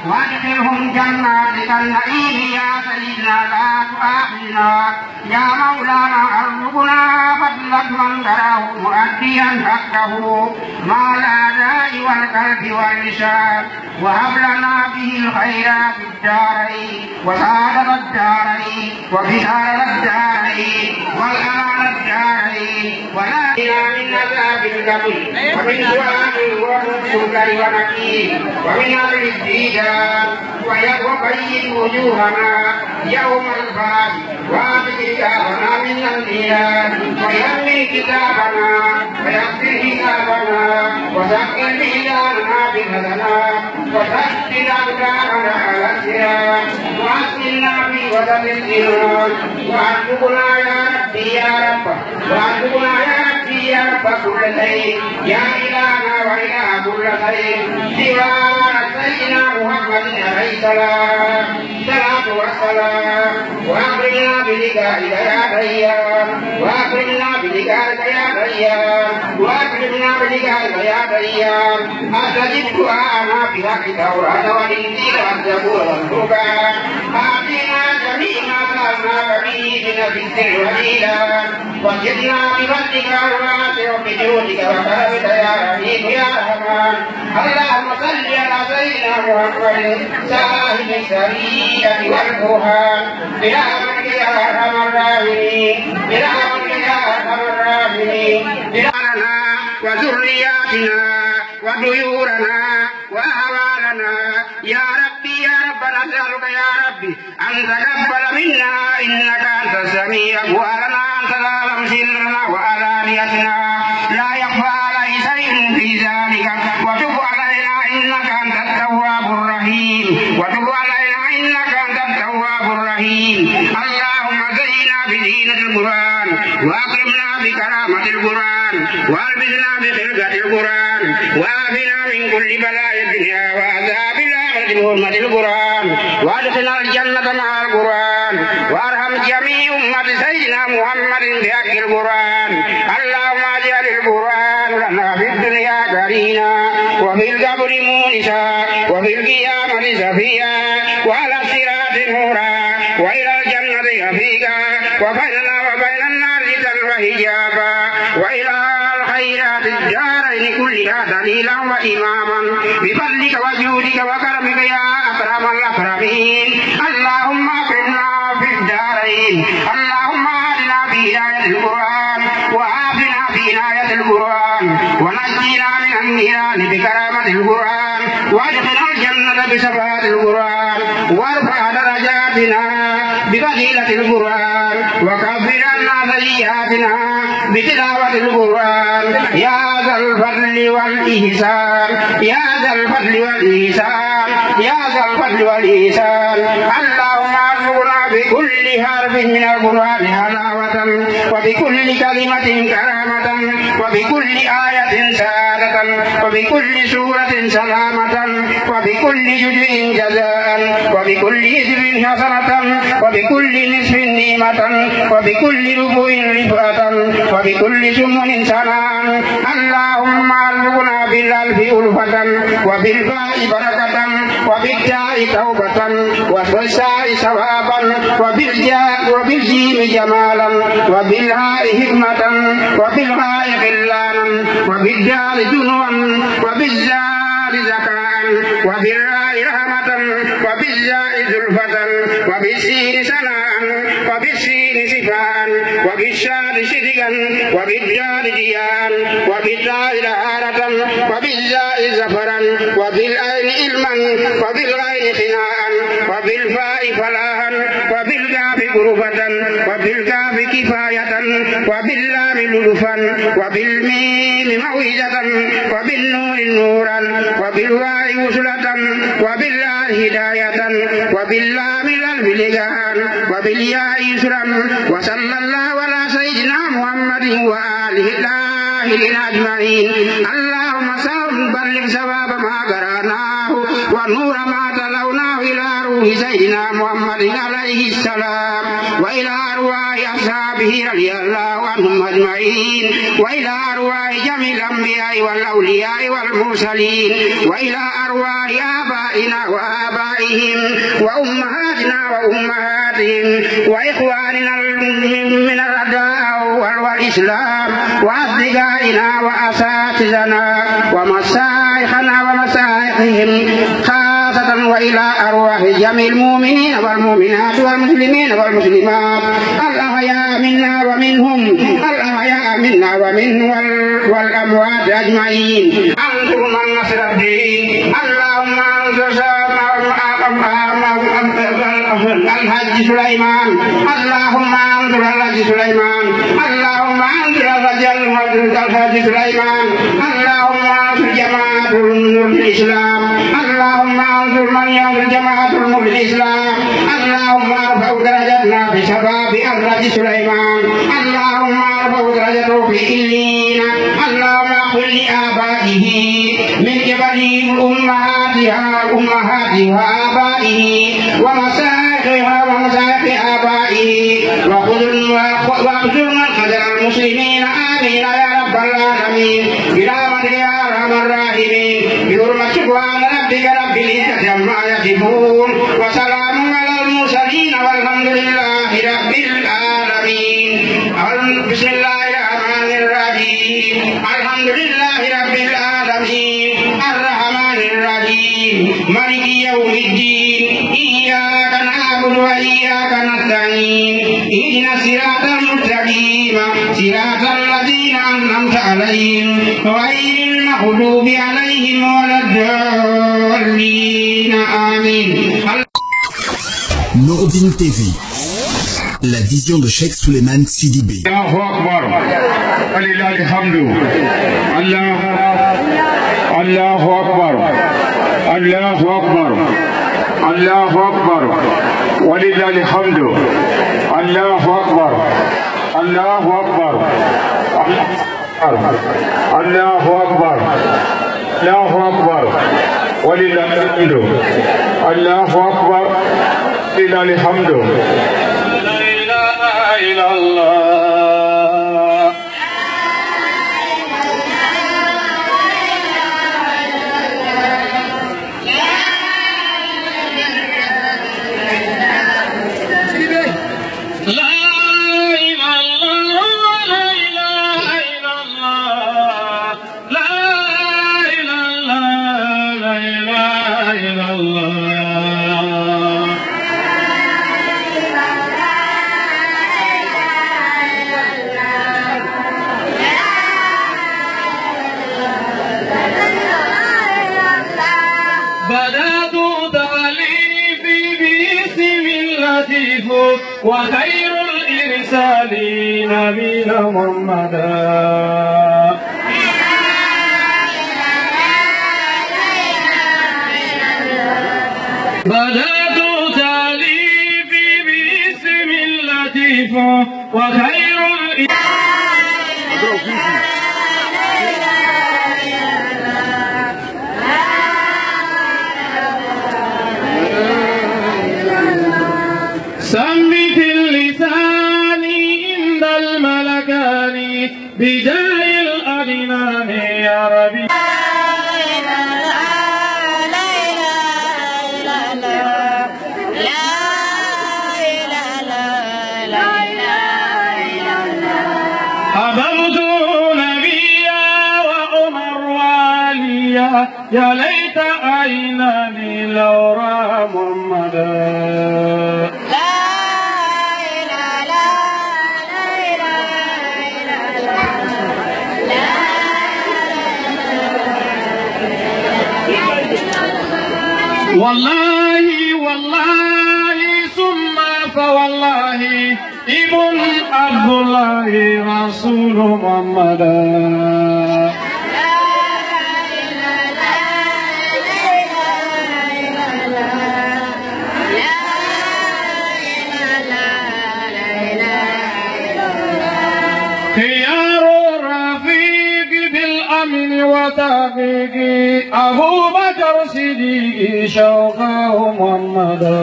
وادخلهم جناتك النعيم يا سيدنا لا تؤاخذنا يا مولانا ارزقنا فضلا من تراه مؤديا حقه مع الأداء والقلب واللسان وهب لنا به الخيرات الدارين وسعادة الدارين وبشارة الدارين والأمان الدارين ولا إله من عذاب القبر ومن دعاء والمنكر ونكير ومن أمر الديدان وبين وجوهنا يوم البعث وآخر كتابنا من الديان ويمن كتابنا ويغفر حسابنا وسكر ميزاننا بهدنا وسدد أقدامنا على الصراط وأسكننا في وسط الجنان وارزقنا يا ربي يا رب وارزقنا يا ربي يا رب كل شيء يا إلهنا وإله كل شيء سوى سيدنا محمد عليه الصلاة والسلام وأكرمنا بلقائك يا ديان وأكرمنا بلقائك يا ديان وأكرمنا بلقائك يا ديان أستجب دعاءنا بحق التوراة والإنجيل والزبور والفرقان آتنا جميع ما سألناك به من الذكر والإيمان وزدنا بفضلك الواسع وبجودك وكرمك يا رحيم يا رحمن. اللهم صل على سيدنا محمد صاحب الشريعة والبرهان برحمتك يا أرحم الراحمين برحمتك يا أرحم الراحمين. وذرياتنا وديورنا وأهوالنا يا ربي يا رب نسألك يا ربي أن تقبل منا إنك أنت السميع ولنا أنت تعلم سرنا وعلانيتنا لا يخفى عليه شيء في ذلك وتب علينا إنك أنت التواب الرحيم وتب علينا إنك أنت التواب الرحيم اللهم زينا بزينة القرآن وأكرمنا بكرامة القرآن وألبسنا بخلقة القرآن وآفنا من كل بلاء الدنيا وعذاب الآخرة بحرمة القرآن وادخلنا الجنة مع القرآن وارحم جميع أمة سيدنا محمد بحق القرآن اللهم اجعل القرآن لنا في الدنيا قرينا وفي القبر مونسا وفي القيامة سفيا وعلى الصراط نورا وإلى الجنة رفيقا وبيننا وبين النار حجابا وإلى الخيرات الدارين كلها دليلا وإماما بفضلك وجودك وكرمك يا أكرم الأكرمين اللهم أكرمنا في الدارين اللهم أهدنا بهداية القرآن وعافنا بعناية القرآن ونجينا من النيران بكرامة القرآن وادخلنا الجنة بشفاعة القرآن وارفع درجاتنا بفضيلة القرآن وكفر عنا سيئاتنا بتلاوة القرآن يا ذا الفضل والإحسان يا ذا الفضل والإحسان يا ذا الفضل والإحسان اللهم ارزقنا بكل حرف من القرآن حلاوة وبكل كلمة كرامة وبكل آية سعادة وبكل سورة سلامة وبكل جزء جزاء وبكل حزب حسنة وبكل نصف نعمة وبكل ربع رفعة وبكل سمن سلام اللهم ارزقنا بالألف ألفة وبالباء بركة وبالتاء توبة وبالساء ثوابا وبالجيم جمالا وبالهاء حكمة وبالهاء خلانا وبالدال جنوا وبالزال زكاء وبالراء رحمة وبالزاء زلفة وبالسين سناء وبالسين سفاء وبالشاد صدقا وبالدال ديان وبالدال دهارة وبالزاء زفرا وبالعين علما وبالغين خناء وبالفاء فلاحا وبالكاف غرفة وبالكاف كفاية وباللام لطفا وبالميم موعظة وبالنور نورا وبالواء وصلة وبالله هداية وباللام الفلقان وبالياء يسرا وصلى الله على سيدنا محمد وآله الطاهرين أجمعين اللهم بلغ ثواب ما قرأناه ونور ما تلوناه إلى روح سيدنا محمد عليه السلام وإلى أرواح أصحابه رضي الله عنهم أجمعين وإلى أرواح جميع الأنبياء والأولياء والمرسلين وإلى أرواح آبائنا وآبائهم وأمهاتنا وأمهاتهم وإخواننا من الأداء والإسلام وأصدقائنا وأساتذتنا ومشايخنا ومشايخهم خاصة وإلى أرواح جميع المؤمنين والمؤمنات والمسلمين والمسلمات الأحياء منا ومنهم الأحياء منا ومنهم والأموات أجمعين انصر من نصر الدين اللهم انصر الحج سليمان اللهم انصر الحج سليمان اللهم انصر الحج سليمان اللهم انصر جماعة النور الإسلام اللهم انصر من ينصر جماعة النور الإسلام اللهم ارفع درجتنا بشباب الحج سليمان اللهم ارفع درجته في إلينا اللهم اغفر لآبائه من قبل أمهاتها وآبائه ومشايخها ومشايخ آبائه واخذل من خذل المسلمين آمين يا رب العالمين برحمتك يا أرحم الراحمين بحرمة سبحان ربك رب العزة عما يصفون وسلام على المرسلين والحمد لله رب العالمين بسم الله الرحمن الرحيم الحمد لله رب العالمين الرحمن الرحيم مالك يوم الدين إياك نعبد وإياك نستعين اهدنا الصراط المستقيم صراط الذين أنعمت عليهم غير المغضوب عليهم ولا الضالين آمين. Nourdine TV, la vision de Cheikh Souleymane Sidibé. Allahu Akbar. Walillahi alhamdu. Allahu Akbar. Allahu Akbar. Allahu Akbar. Walillahi alhamdu. Allahu Akbar. Allahu Akbar. Allahu Akbar. Allahu Akbar. Walillahi alhamdu. Allahu Akbar. Walillahi alhamdu. La ilaha illallah. وخير الإرسالين نبينا محمدا بدأت تأليفي باسم اللطيف وخير سمت اللسان عند الملكان بجاه الأدنان يا ربي. حببت نبيا وعمر واليا يا ليت عيناني لو رأى محمدا. والله والله ثم فوالله ابن عبد الله رسول محمد. خيار الرفيق بالأمن وتوفيق أبو بكر صديق شوقه محمدا.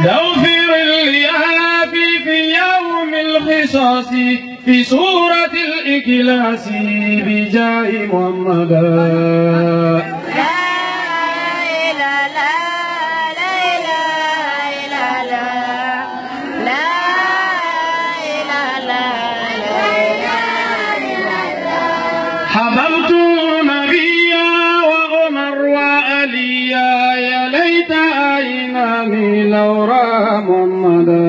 دوفر اليافي في يوم القصاص في سورة الإخلاص بجاه محمدا. حببت نبيا وعمر وعليا يا ليت عيناني لو رأى محمدا.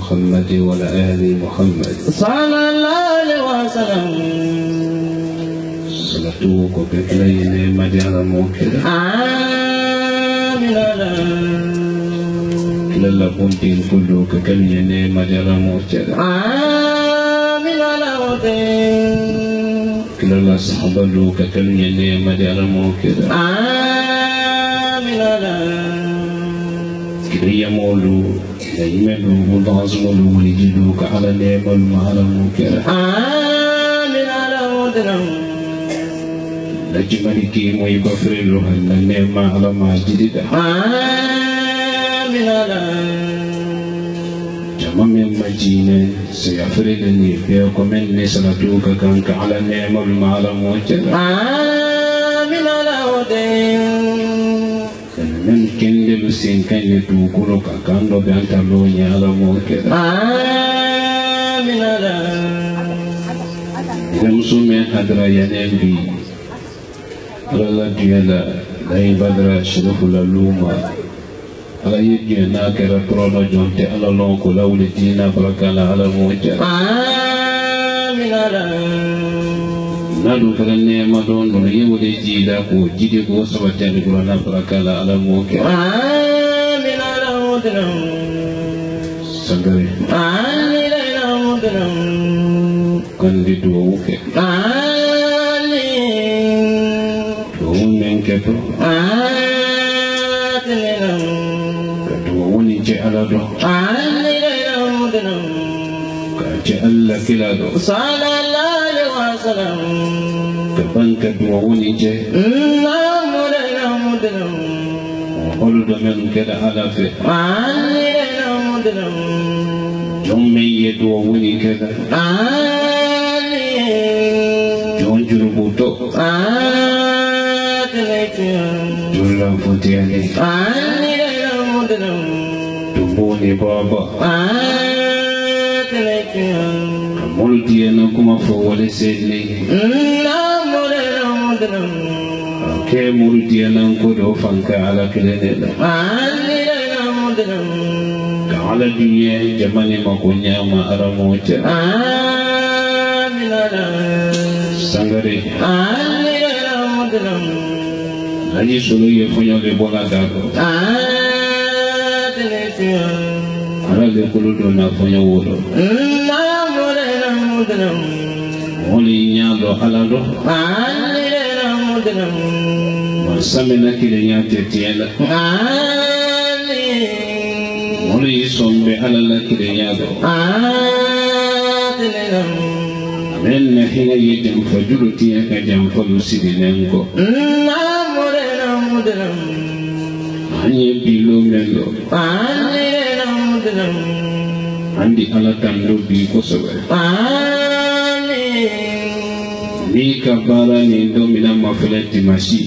محمد وعلى آل محمد صلى الله عليه وسلم صلاتك بكلين مدينة موكدة آمين كلا بنتين كلك كلين مدينة موكدة آمين كلا صحبك كلين مدينة موكدة آمين كريا مولو يملو مضازملو ولجلوك على نعم المعلى المنكر آمين على ودنم لجمالك ويبفر له أن النعم على ما جديد آمين على جمع من مجينة سيفردني بيكم من نسلتوك كانك على نعم المعلى المنكر آمين على ودنم من كندل سين كان يتوكلك كان لو بينتلوني على موكد آمين على نمسومي هدرا ينبي رلا ديالا لاي بدرا شرف للوما على يجينا كرا ترونا جونتي على لونكو لولي دينا بركالا على موكد آمين على nadu kala nema don don yewde jiida ko jide ko sabatande ko na barakala ala mo ke amin ala mudram sangare amin ala mudram kandi do ke amin do men ke to atin do woni je ala do amin ala mudram ka je alla kila do sallallahu alaihi wasallam ka banka do woni je holu do men keda ala fe jom men ye do woni keda jon juru buto julla futiani tubuni baba multi na kuma fo wala sedni ke multi na ko do fanka ala kilene ka ala dunya jamani makunya ma aramocha sangare aji solo ye fonyo le bona dako ala le kulu do na fonyo wolo oli nyalo ala do samina kile nyate tiela oli sombe ala la kile nyado men hina yedem fajulu tiya ka jam falu sidinenko anye bilo melo andi ala tando bi ko sobe ni kabara ni domina mafilati mashi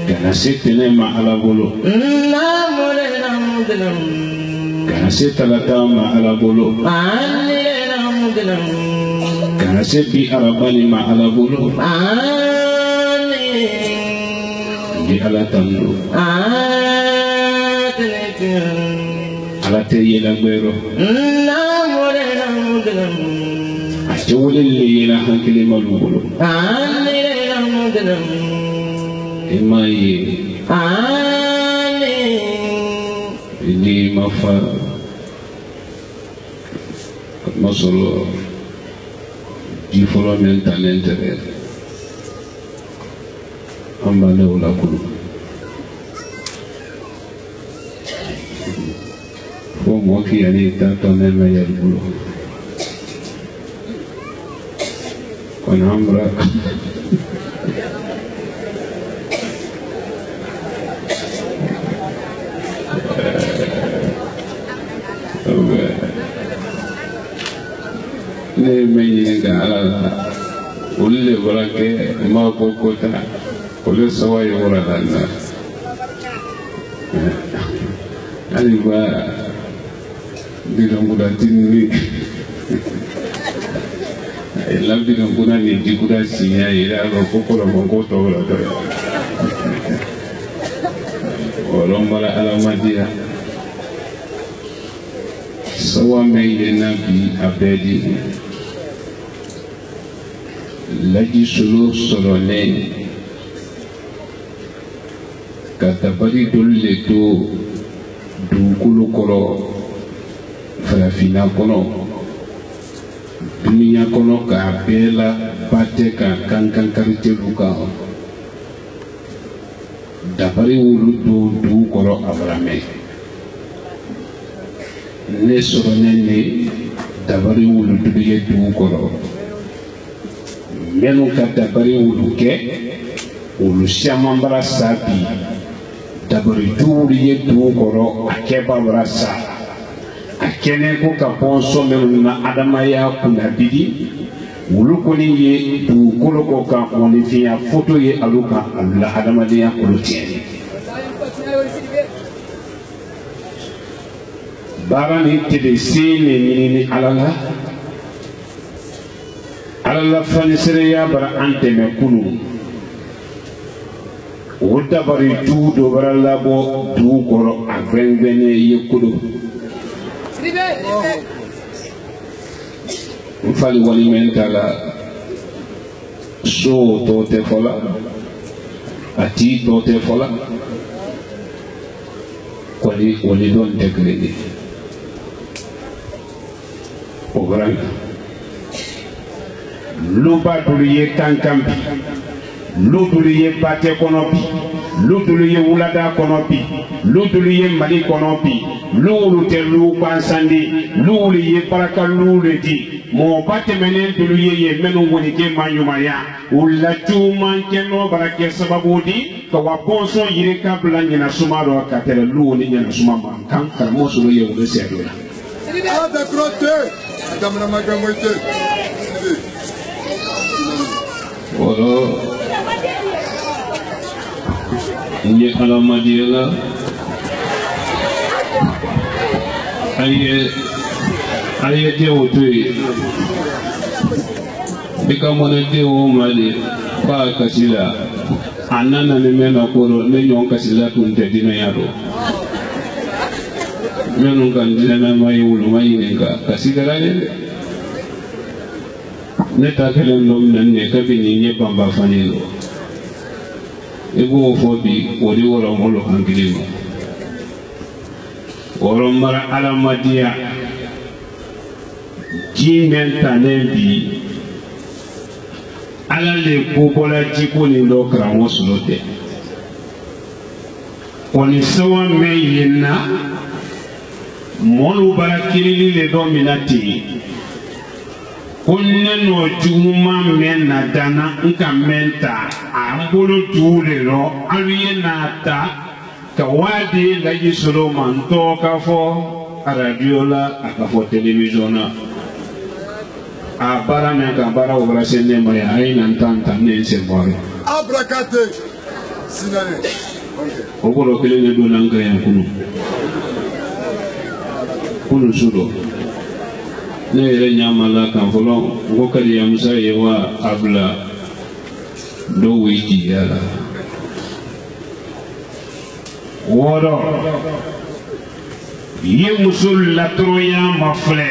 kana setene ma ala bolo kana setalata ma ala bolo kana sebi arabani ma ala bolo di ala tando ala te yela gbero jawlin li yela hankili malubulu imayi ini mafa masolo di folo men talentere amba ne wala kulu fo mo ki ani ta to ne me yel bulu kon amra ne me ga ala ulle barake ma ko kota ulle sawai wala dana ali ba bidon guda tinni la bidon guda ni di guda sinya ila ko ko la mongo to wala to wala mala ala madia sawa me nabi abedi laji sulu solone kata bari dolle to dukulu koro farafina kono dunia kono ka bela bate ka kankan karite luka dabari wulu do du koro abrame ne solone ne dabari wulu duye du koro menu ka dabari wulu ke wulu siamambara sabi dabari duuri ye du koro akeba brasa akene ko ka ponso menu na adamaya kuna bidi wulu koni ye du kolo ko ka oni fiya foto ye aluka alla adamaya kolo tieni barani tede sene ni alala alala fani sere ya bara ante me kunu wota bari tu do baralla bo du goro agrengbene yekudo mfali wali mentala so tote fola ati tote fola kwali wali don degré programme luba duliye kankambi luduliye bate konopi luduliye wulada konopi luduliye mali konopi lulu te lu bansandi lulu ye baraka lulu di mo bate menen duliye ye menu woni ke manyumaya ulla tuman keno barake sababu di ko wa bonso yire kabla nyina sumaro katela lulu ni nyina sumama kan karmo sulu ye wole sedola ada grote adamna magamoite oro ini alamat dia lah ayat dia utui jika mana dia umali pak kasila anak ni mana koro ni nyong kasila pun jadi nayaro menungkan dia nama iulu mai nengka kasila lagi neta kelen dom nanne kabini nye pamba fanilo ego fobi ori wala molo hangilima wala mara alamadia jimenta nembi ala le popola jiko ni ndo kramo sulote oni sawa meyina molu barakili le dominati kunne no juma mena dana nka menta ambulu jule ro aluye nata kawadi la yisolo manto kafo radio la akafo televisiona abara me ka bara obra sene maya aina ntanta ne se bore abrakate sinane obolo kele ne do nanga ya kunu sudo ne yɛrɛ ɲamala kan fɔlɔ n ko kaliyamusa ye wa a bila dɔw ye jigiya la wɔɔrɔ ye muso latɔrɔya ma filɛ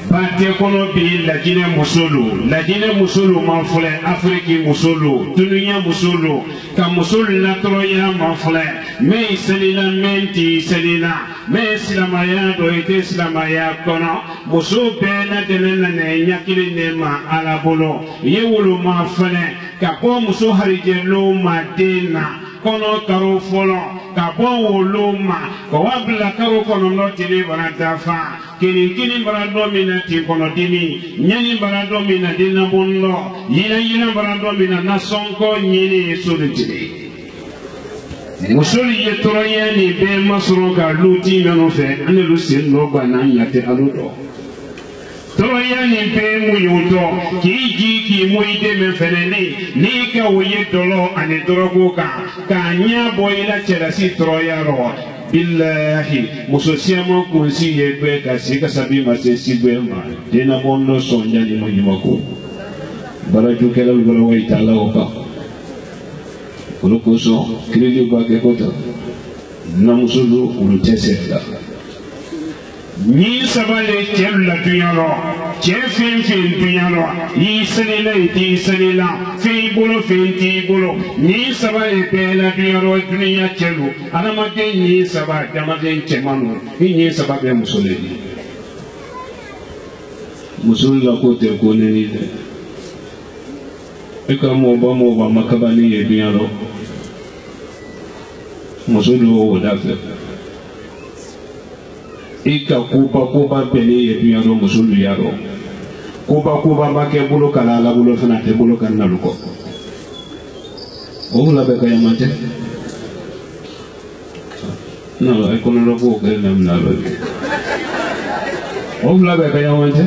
bate kɔnɔ bi lajinɛ muso lo lajinɛ muso lo ma filɛ afiriki muso lo dunuya muso lo ka muso latɔrɔya ma filɛ mɛ selila mɛ ti selila mɛ silamaya dɔ i tɛ silamaya kɔnɔ muso bɛɛ lajɛlen nana ɲakili ne ma ala bolo ye woloma fɛnɛ ka bɔ muso harijɛlo ma den na kɔnɔ karo fɔlɔ ka bɔ wolo ma ka wa bila karo kɔnɔntɔn tile bara dafa kini bara dɔ min na ti kɔnɔdimi ɲani bara dɔ min na dennabɔndɔ yina bara dɔ min na nasɔnkɔ ɲini solitiri musoli ye tɔrɔya ni bɛɛ ma sɔrɔ ka luti minnu fɛ an n'olu sen dɔ banna ɲate alu dɔ tɔrɔya ni bɛɛ mun y'o dɔn k'i ji k'i mɔ i dɛmɛ fɛnɛ n'i ka o ye dɔlɔ ani dɔrɔko kan k'a ɲɛ bɔ i la cɛlasi tɔrɔya rɔ bilahi muso siaman kunsi ye bɛɛ ka se ka sabi ma se si bɛɛ ma dennabɔndɔ sɔnja ɲuman ko barajukɛlaw bɔra wa i ta la o kan. Olu kosɔn kirili ba kɛ kɔta namuso do olu tɛ se la ni saba le cɛ la dunya lɔ cɛ fɛn fɛn dunya lɔ i selila i t'i selila fɛn i bolo fɛn t'i bolo ni saba le bɛɛ la dunya lɔ dunuya cɛ lo adamaden ni saba adamaden cɛman lo i ni saba bɛ muso le di muso la ko tɛ ko ne ni dɛ e ka mɔba makaba ni ye dunya lɔ muso do o da fɛ i ka koba bɛɛ ni ye dunya lɔ muso do ya lɔ koba ma kɛ bolo kala ala bolo fana tɛ bolo kan nalu kɔ o la bɛ ka yama tɛ nalo e kɔnɔ lɔ ko kɛ lam nalo o la bɛ ka yama tɛ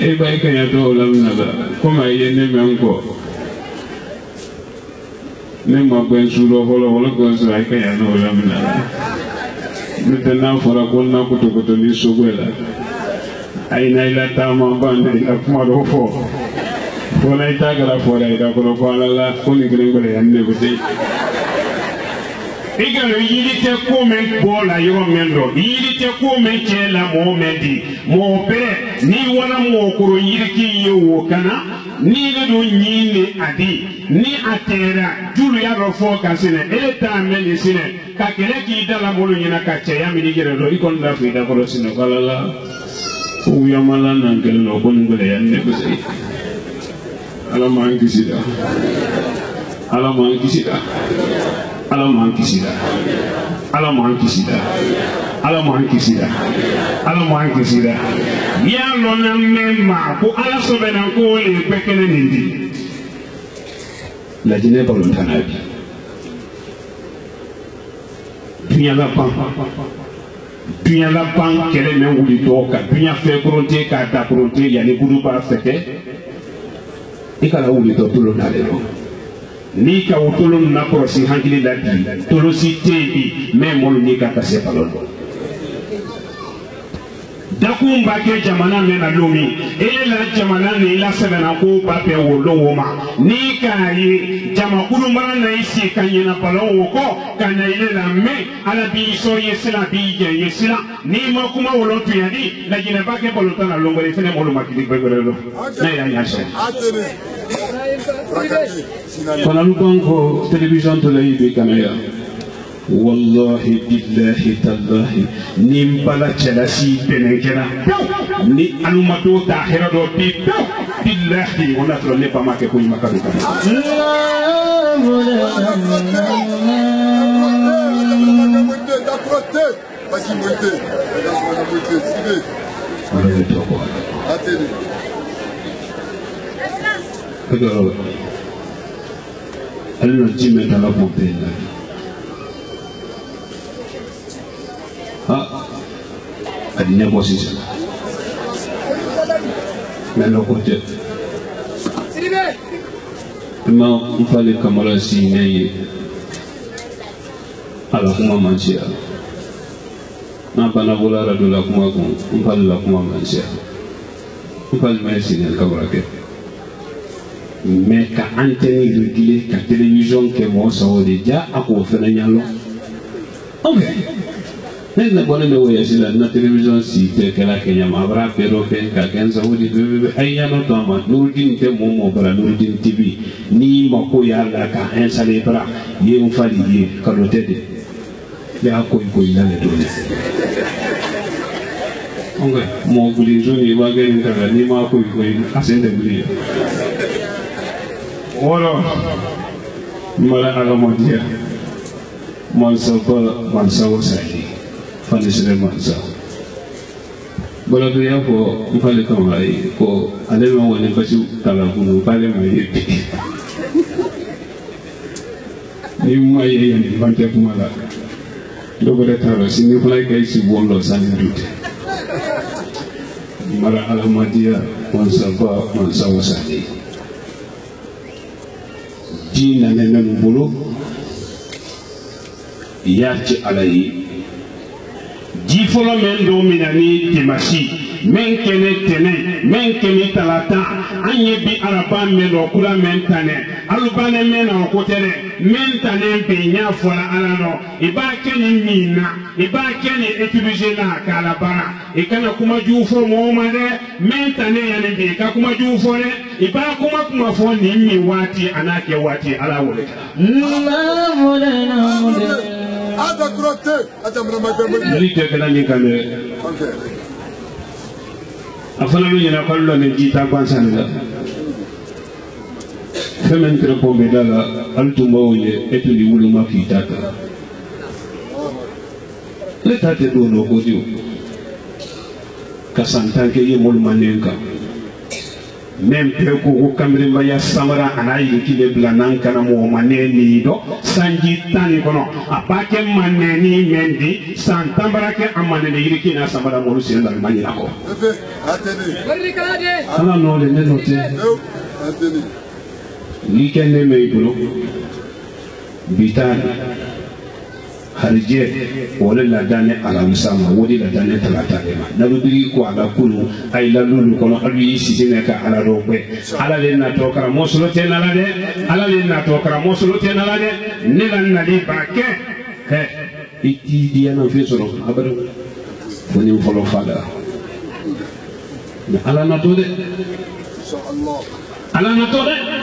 e ba i ka ya to lam nalo komi a ye ne mɛ kɔ ne ma gbɛn su dɔ fɔlɔ wala ko sɔrɔ a ka ya n'o lam nalo n'o tɛ n'a fɔra ko n'a kotokoto ni sogo la a yi na i la taama ban de ka kuma dɔ fɔ fo na i t'a kɛra fɔ la i ka kɔrɔ ko ala la ko nin kelen kɔrɔ yan ne ko ten igalo yilite ko men bola yo mendo yilite ko men chela mo mendi mo pere ni wala mo ko yiriki yo kana ni le do nyine adi ni atera julu ya rofo kasine eta meli sine ka kele ki dala molu nyina ka cheya mi digere do ikon da fi da ko sine kala o ya mala nan kele no ko ngule ya ne ko sei ala man kisida ala man kisida ala man kisida ala man kisida ala man kisida ala man kisida ya lo na memma ko ala sobe na ko le pekene nindi la dine volontana bi dunya la pan kele men wuli to ka dunya fe koronte ka ta koronte ya ni budu ba fete ikala wuli to tulo na le no ni ka wutolo na korosi hankili la bi tolosi tebi men molu ni ka kase palon dakumba ke jamana mena lomi la jamana ni la sebena ko pape wolo woma ni ka yi jamakulu mara na isi kanyina palon woko kana ile la me ala bi so yesila bi je yesila ni makuma wolo tuyadi la jina bake polota na longore fene molu makili begorelo na ya nyashe kono ko television to lay be kanaya wallahi billahi tallahi nimbala chalasi benekera ni alumato tahira do bi billahi wala to ne pa make ko makaru allora Jimmy dalla montagna adine bosisi melo kote ma mfale kamara si neye ala kuma manchia na bana bola la dola kuma ko mfale la kuma manchia mfale mai signal kamara ke mais ka antenne régulée ka télévision ke mo so de ja ako fena nyalo okay na bwana me wo yasila na télévision si te kala Kenya mabra pero ke ka kenza wodi be ayya no to ma Nurdin te mo bra Nurdin TV ni mako ya la ka installer bra ye on fali ye ka do tede ya ko ila le do okay mo guli joni wa ga ni ka ni ma ko asende guli wala mala ala modia mansa wasai fani sile mansa bala do yako mfale kama ai ko alema woni bachu tala kunu pale mai ni mai ni bante kumala do bere taro sini fly kai si wondo sani dute mala ala modia mansa wasai dina nene bulu yachi alayi ji folo men do minani timasi men kene tene men kene talata anye bi araba men do kula men tane alubane men o kotere men tane be nya fola alano iba kene mina iba kene utiliser na kala bara e kana kuma ju fo mo mare men tane yani be ka kuma ju fo ne iba kuma fo ni mi wati anake wati ala wole Ada kurote, ada mramata. Lite kana ni kale. Afala lu yana kallo ne jita kwansan da. Femen trepo medala altumba oye etuli wulu mafitata. Le tate do no godio. Kasantanke ye mol manenka. Même ko kamrimba ya samara anayi kile blanan kana mo maneni do sanji tani kono apake maneni mendi santambara ke amane ne yiriki na samara mo rusi ndal mani nako ala no le ne note ni kenne me ibulo bitani harje wala la dane ala musama wodi la dane talata ma naludiri ko ala kulu ay la lulu kono abi sitine ka ala do be ala le na to kara mosolo te na la de ala le na to kara mosolo te na la de ne la na li ba ke iti dia na fi soro abar foni folo fada ala na to de inshallah ala na to de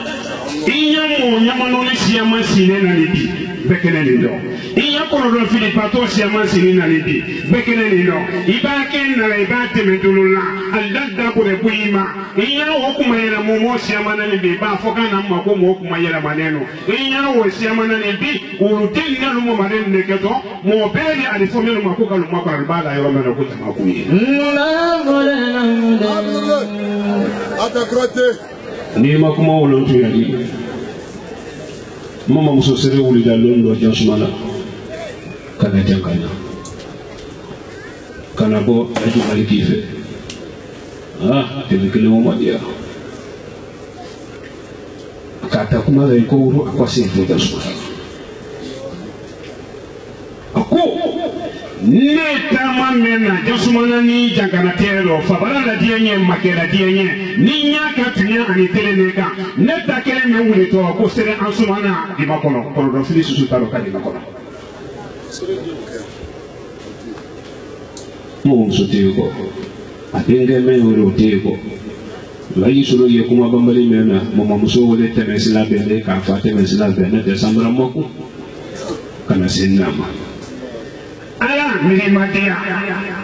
inya mo nyama no ni siama sine na ni bi bekene ni do inya ko do fi di pato siama sine na ni bi bekene ni do iba ken na iba te medulula aldadda ko de buima inya wo kuma yera mo mo siama na ni bi ba foka na ma ko mo kuma yera maneno inya wo siama na ni bi urutin na mo manen ne keto mo beli ali fo melo mako ka mo ko albala yo melo ko ta ko ni ni ma kuma wolo to yadi mama muso sere wuli da londo jansumala kana jankana kana bo aju malikife tele mo madia kata kuma da ko wuro akwase to jansumala ako neta mamena jasumana ni jangana tero fabala la dienye makela dienye ni nyaka tunya ani tele neka neta kele me wuli to ko sere ansumana di makono ko do fili susu talo kadi makono mo sote ko atenge me wuro te ko la yisulo ye kuma bambali mena mama muso wole temesila bende ka fate mesila bende de sambra moko kana sinama ala mirimadia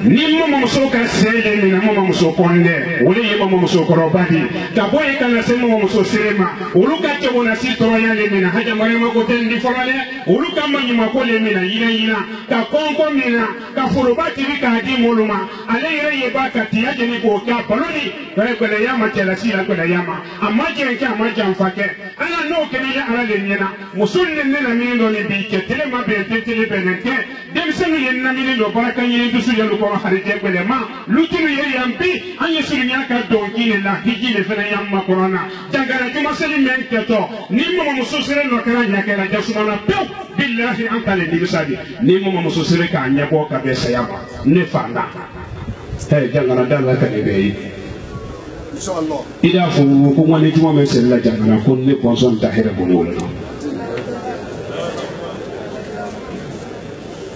ni mama muso ka sele ni mama muso konde wole ye mama muso korobadi da boy kana se mama muso serema uluka ke wona sito yale mina haja marema ko tendi forale uluka manyi makole mina yina ka konko mina ka forobati bika di moluma ale ye baka tiaje ni ko ka baloni kare ko le yama tela sila ko le yama amaje nke amaje amfake ala no ke ni ala le nyena musunne ne na mindo ni bi ke tele mabe tele benente demsenu yenna mini do baraka yini dusu yalu ko harije kwele ma lutinu ye yambi anye suru nyaka donki ne la hiji le fena yamma corona jangara juma seli men keto ni mo mususire no kala nyaka la jasumana pe billahi anta le digsadi ni mo mususire ka nyako ka be sayama ne fanda jangara dalla ka ne be inshallah ida fu ko ngani juma men sel la jangara ko ne ponson tahira bonolo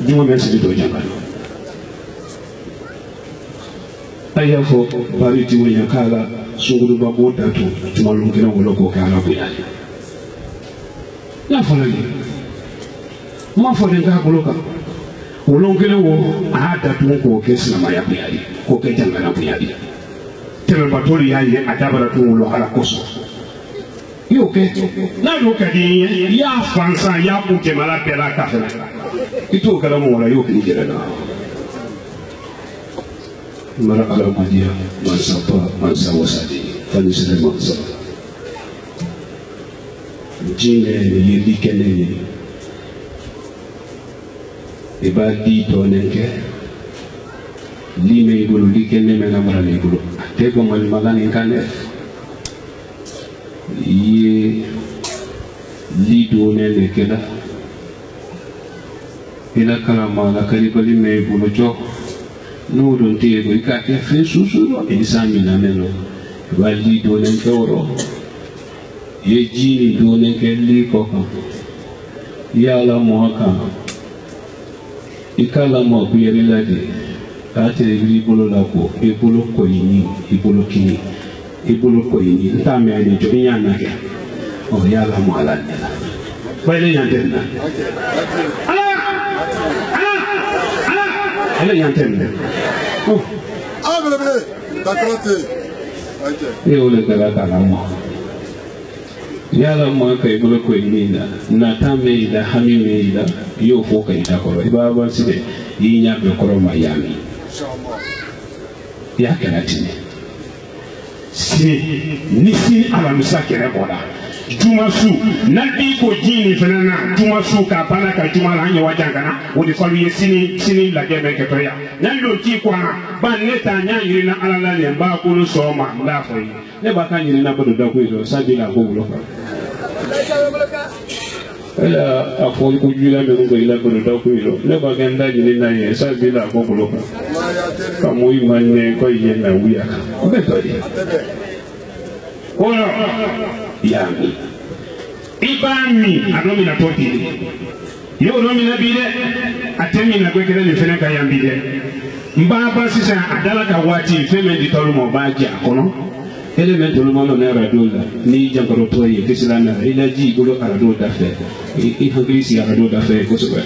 juma men sel do jangara aya fo bari ti wonya kala sunguru ba bo datu tuma lungina wolo ko kala bu ya fala ni ma fo de ga boloka wolongele wo a datu ko ke sinama ya bu ya ko ke jangara bu ya tele batori ya ye adabara tu wolo ala koso yo ke na do ka di ya fansa ya bu ke mala pela ka fela ito kala mo wala yo ke jere na mara ala madia mansa wasadi fani sele mansa jine yedi kene ibadi to nenke lime ibulu likene mena mara ibulu tego mal magani kane ye lido ne keda ila kala mala kali bali me ibulu jo no don tego ikate fe susuro insami na meno wali do ne toro ye jini do ne kelli koka yala moaka ikala mo kuyeri ladi ate ibolo la ko ibolo ko yini ibolo kini ibolo ko yini ntame ani jo nyana ke o yala mo ala ni wale yantenna ala yantenna ablebe takrate ye ole kala kala mo yala mo ka ibolo ko yini na tame ida hamime ida yo fo ka ida ko ibaba side yinya be ko mayami ya kɛra tini sini ni sini alamisa kɛra bɔra juma su na bi ko jini fana na juma su ka bana ka juma la an ye wajan kana o de falu ye sini lajɛ bɛ kɛtɔ ya n'an y'o k'i kɔnɔ ba ne ta n y'a yiri na ala la nin b'a kolo sɔgɔma n b'a fɔ ye ne b'a ka yiri na balo da ko ye sɔrɔ sanji la ko wolo kan ela a fɔ ko jula mɛ ko ila balo da ko ye sɔrɔ ne b'a kɛ n da ɲini na ye sanji la ko wolo kan kamu imane ko yena wiya betori kono yami ibami adomina toti yo no mina bi de atemi na gwekere ne fene ka yam bi de mba ba sisa adala ka wati feme di tolu mo ba ji akono element tolu mo na radio la ni jankaro to ye kisila na ila ji golo radio da fe i hangisi radio da fe ko so ba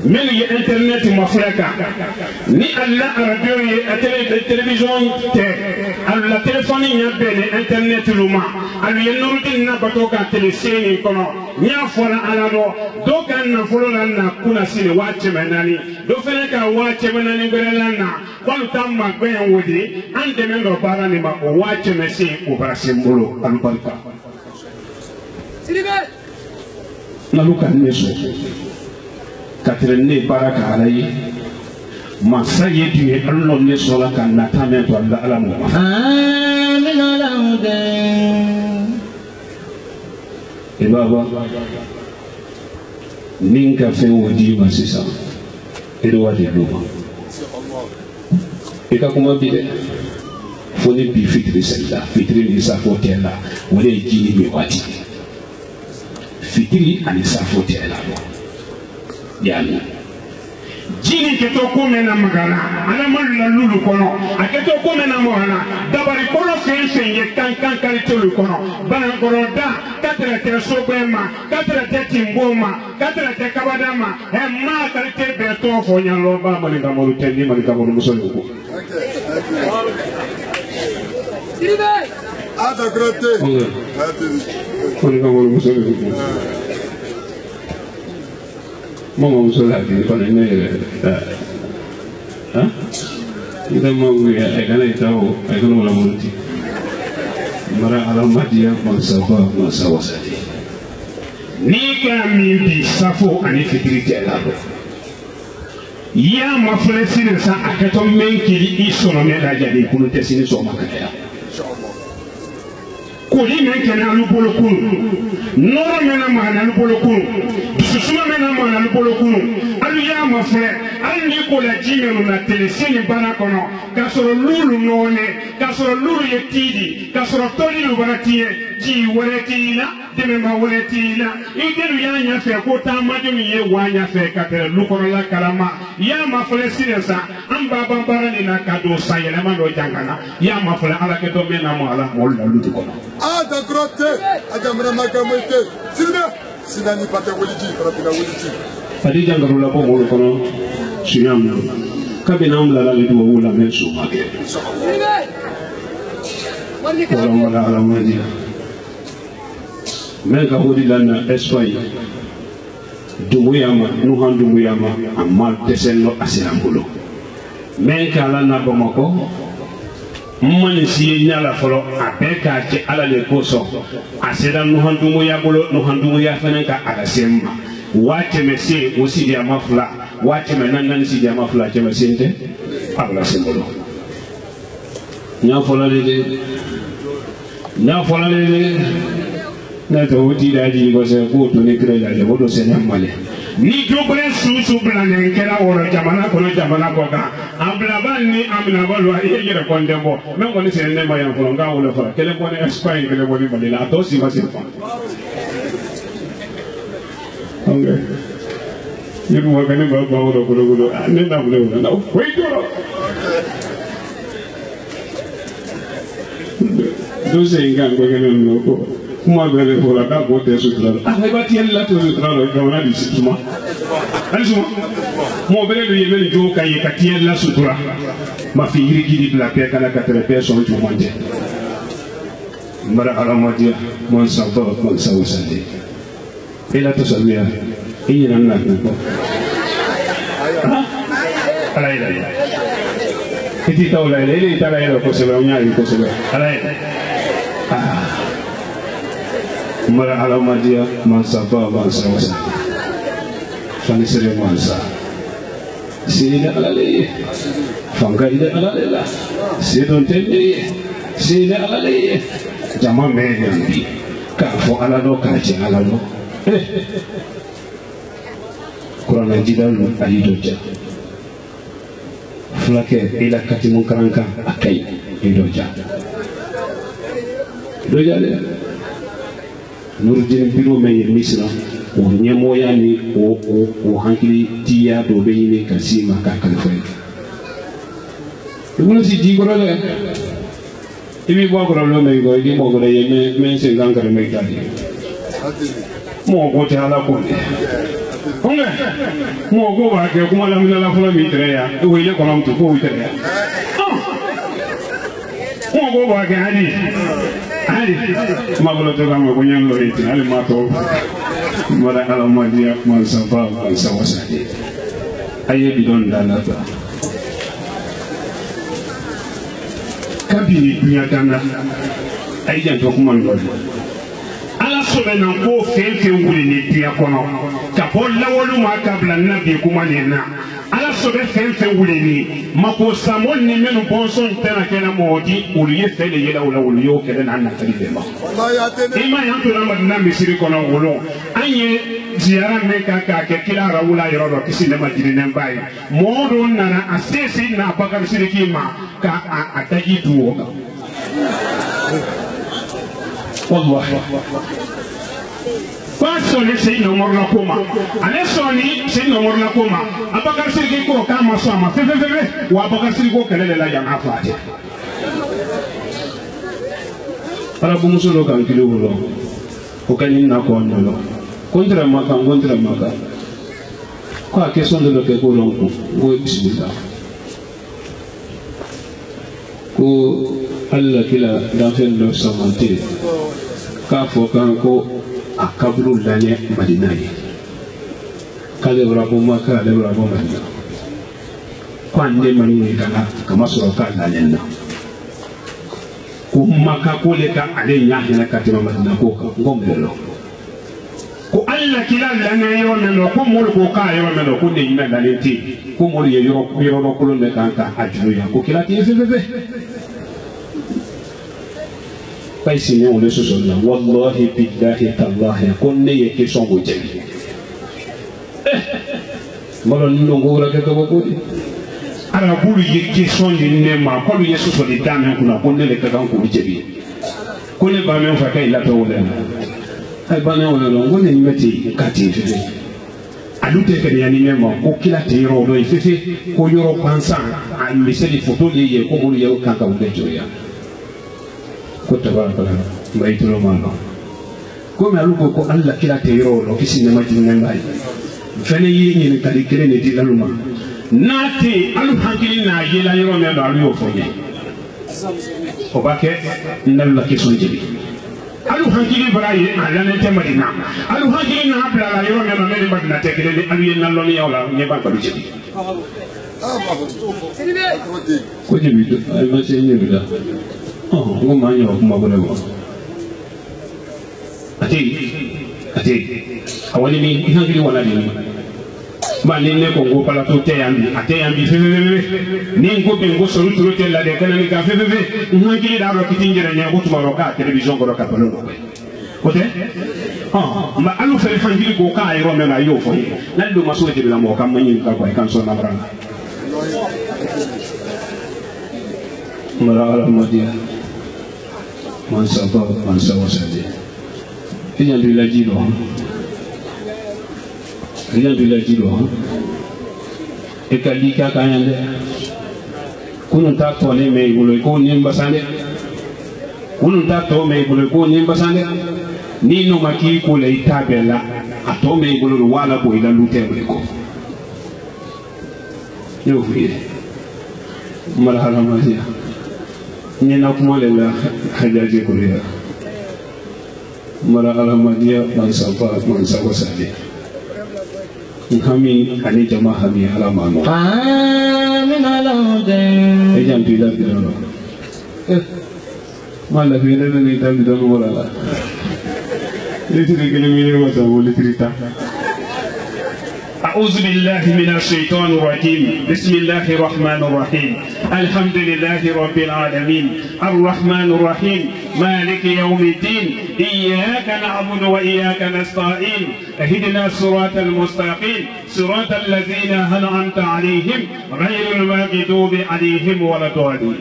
من الانترنت مفرقة ني الله راديو التلفزيون على التليفون يبين الانترنت لوما على ينور دين نبتوكا تلسيني كنا نيافولا على دو كان نفولا لنا كنا سين واتش مناني دو فلك واتش مناني برلنا قالوا تام بين ودي عند من ربارني ما واتش مسي وبرسيمبولو البركة نلوكا نسو katrenne baraka alayi masa yedi allo ne sola kan na tamen to Allah alamu amin alamude e baba ninka fe wodi masisa edo wadi duma e ka kuma bi de foni bi fitri sella fitri ni sa fotela wala jini mi wati fitri ani sa fotela yani jini keto kumena magana ana malula lulu kono aketo kumena mohana dabari kono fenfen ye kankan kalitolu kono bana goroda katra te sobema katra te timboma katra te kabadama e ma kalite beto fo nyalo ba malinga moru tendi malinga moru musolo ko siribe ada grote malinga moru musolo ko mama musola di kono ne ida mau ya kana itao kana wala munti mara alamati ya masafa masawasati ni ka mi bi safo ani fitrite la ya maflesine sa akato menkiri isono me da jadi kunu tesini so makaya kuli menkena alubolo kunu noro mena mana alubolo kunu susuma mena mana alubolo kunu alu ya mafle alu ni kola jimenu na telesini bana kono kasoro lulu none kasoro lulu yetidi kasoro toli lubaratiye ji weretina deme ma weretina idelu ya nya fe ko tamade mi ye wanya fe katela lukono la kalama ya mafle sinesa amba bambara ni na kado sayele mando jangana ya mafle ala ke do mena mo ala mo la lutu kono ada grote ada mrama moite sinani pate woliji rapina woliji fadi jangaru la ko mo kono sinyam kabina amla la lidu wala mensu mage wala ala madi mega hodi lana Espagne dumuyama nuhan dumuyama amal tesenno asirambulo mega lana Bamako mani si nyala folo abeka ke ala le koso aseda nuhandumu ya bolo nuhandumu ya fanaka ala semma wache mesi usi dia mafla wache menangan si dia mafla che mesinte ala sembolo nya fola le na to uti daji ko se ko to ne kire daji bodo se nyamale ni jobre susu blane kera woro jamana ko ka ablaban ni amna balwa yere ko ndembo men ko ni se ne mayan ko nga wala fa kele ko ne Espagne kele ko ni malila to si masi fa onge ni mo ka ne ba woro ko ne na bule wala na ko idoro do se ngan ko kele no ko kuma bere ko la ka ko te sutra ah ba ti la to sutra lo ka wana di situma alisuma mo bere do yeme jo ka ye ka ti la sutra ma fi yiri gidi la pe kana ka tere pe so ju monte mara ala madia mon sa ba mon sa usande ela to sabia e nan na ko ala ila kiti tawla ile ita la ila ko se ba nya ko se ba ala mara ala madia mansa ba mansa wasa fani sere mansa sile ala le fanga ide ala le la sidon tende sile ala le jama me yandi ka fo ala do ka je ala do kurana jidalu ali doja flake ila katimun karanka akai idoja doja le Nurudin biro me ye misra o ɲɛmɔgɔya ni o hakili tiya dɔ bɛ ɲini ka s'i ma k'a kalifa i bolo si di kɔrɔ dɛ i b'i bɔ a kɔrɔ lɔn bɛ i kɔ i k'i mɔgɔ kɔrɔ ye mɛ n sen kan kɛrɛfɛ i k'a di mɔgɔ ko tɛ ala ko de mɔgɔ ko b'a kɛ kuma laminala fɔlɔ min tɛrɛ yan o ye ne kɔnɔ muso k'o tɛrɛ yan mɔgɔ ko b'a kɛ hali kuma bolo tɛ k'a ma ko ɲɛ lɔ ye ten hali maa tɔw mara ala ma diya mansafa mansa wasade a ye bidɔn da la ta kabini dunya danna a yi janto kuma nɔ de ala sɔmɛna ko fɛn fɛn wuli ni dunya kɔnɔ ka bɔ lawolu ma ka bila nabi kuma nin na ala sɔbɛ fɛn fɛn wuli ni mako samɔ ni minnu bɔnsɔn tɛna kɛnɛ mɔgɔ di olu ye fɛn de yɛlɛ o la olu y'o kɛlɛ n'a natali de ma i ma y'an tora madina misiri kɔnɔ wolo an ye ziyara min kan k'a kɛ kira arawula yɔrɔ dɔ kisi ne ma jirinɛnba ye mɔgɔ dɔw nana a sese n'a bakari siriki ma ka daji du o kan wallahi ko sɔnni Seydina Umaru la ko ma ale sɔnni Seydina Umaru la ko ma Abubakar Sidiki ko k'a ma sɔn a ma fɛfɛfɛfɛ wa Abubakar Sidiki ko kɛlɛ de la yan n'a fa tɛ arabumuso dɔ kan kili wolo o ka ɲini na kɔ nɔlɔ ko n tɛrɛ Maka ko n tɛrɛ Maka ko a question dɔ bɛ kɛ ko lɔn ko ko bisimila ko ala kila danfɛn dɔ sɔmante k'a fɔ kan ko a kaburu lanye Madina ye k'ale bɔra ko Maka ale bɔra ko Madina ko an ne mani ɲini ka na kama sɔrɔ k'a lanye na ko Maka ko le ka ale ɲa hinɛ ka tɛmɛ Madina ko kan n ko mun de lɔ ko ala kila lanye yɔrɔ min lɔ ko mori ko k'a yɔrɔ min lɔ ko ne ɲinɛ lanye tɛ yen ko mori ye yɔrɔ dɔ kolon de kan ka a juru yan ko kila tɛ ye fɛfɛfɛ paisi ne wole sɔsɔ la wallahi billahi tallahi ko ne ye question ko jaabi malo ndo ngora ke ko ko arabulu ye question ni ne ma ko ye sɔsɔ de dame kuna ko ne le ka kan ko jaabi ko ne ba men fa kai la to wole ay ba ne wole ngo ne meti kati fefe alu te ke ni ne ma ko kila te yoro do fefe ko yoro pansa a miseli photo le ye ko mo ye kan ka wole joya ko tabaraka baytulo mano ko me alu ko alla kila te yoro lo kisi ne majin ngai fene yi ni kali kire ne dilaluma nati alu hankili na yela yoro me alu yo fonye o bake ndal la kisun jibi alu hankili baraye ala ne te madina alu hankili na habla la yoro me me madina te kire ni alu yenna lo ni yawla ne ba ko jibi ko jibi ay ma se ni da ngo manyo kuma bole mo ate awali mi hangili wala ni ba ni ne ko ngo pala to te yambi ate yambi fe ni ngo be ngo soro turo te la de kana ni ka fe hangili da ro kiti njere nya ko tuma ro ka television ko ro ka palo no ko te ma alu fe hangili ko ka ayro me na yo fo na do maso de la mo kam manyi ka ko kan so na brana mara ala madia mansa wasade rien de la jilo e kali ka kanyande kunun ta to ne me bulo ko ni mbasande kunun ta to me bulo ko ni mbasande ni no maki ko le itabela ato me bulo wala ko ila lute ko yo fi marhala madia ni na kuma le la hajaje ko ya mara alamadia mansa wasade kami ani jama hami alama no amin alahudin e jam bila bila mala fere ne ta bila no wala litiri kele mini wata wo litirita أعوذ بالله من الشيطان الرجيم بسم الله الرحمن الرحيم الحمد لله رب العالمين الرحمن الرحيم مالك يوم الدين إياك نعبد وإياك نستعين اهدنا الصراط المستقيم صراط الذين أنعمت عليهم غير المغضوب عليهم ولا الضالين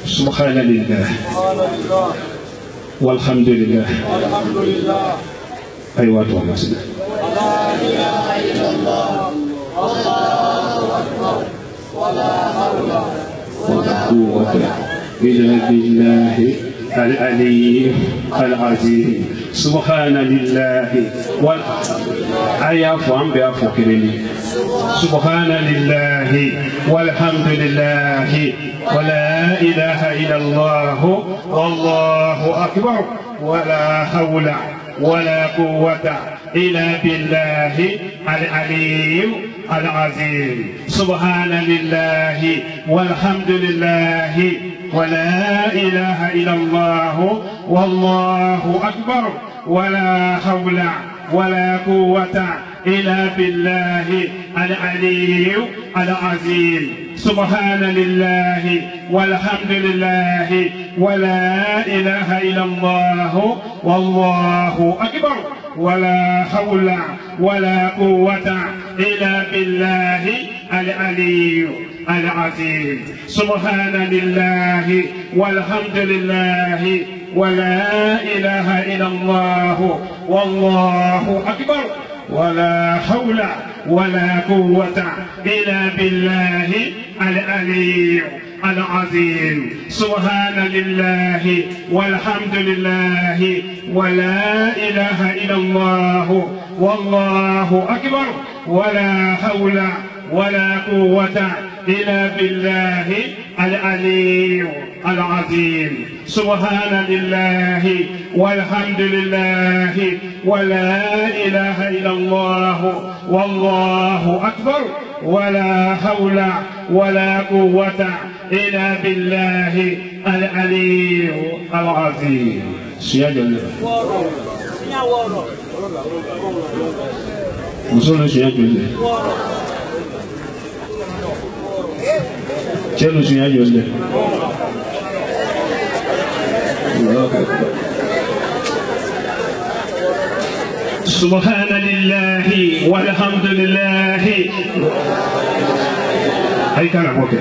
سبحان الله والحمد لله ay wato masida لا إله إلا الله والله أكبر ولا حول ولا قوة إلا بالله العلي العظيم سبحان لله أيافهم بأفكرني سبحان لله والحمد لله ولا إله إلا الله والله أكبر ولا حول ولا قوة إلا بالله العلي العظيم سبحان لله والحمد لله ولا إله إلا الله والله أكبر ولا حول ولا قوة إلا بالله العلي العظيم سبحان لله والحمد لله ولا إله إلا الله والله أكبر ولا حول ولا قوة إلا بالله العلي العظيم سبحان لله والحمد لله ولا إله إلا الله والله أكبر ولا حول ولا قوة إلا بالله العلي العظيم سبحان لله والحمد لله ولا إله إلا الله والله أكبر ولا حول ولا قوة إلا بالله العلي العظيم سبحان لله والحمد لله ولا إله إلا الله والله أكبر ولا حول ولا قوة إلا بالله العلي العظيم سيادة مسؤول سيادة Celu sunya jolle. سبحان لله والحمد لله هاي كان أبوك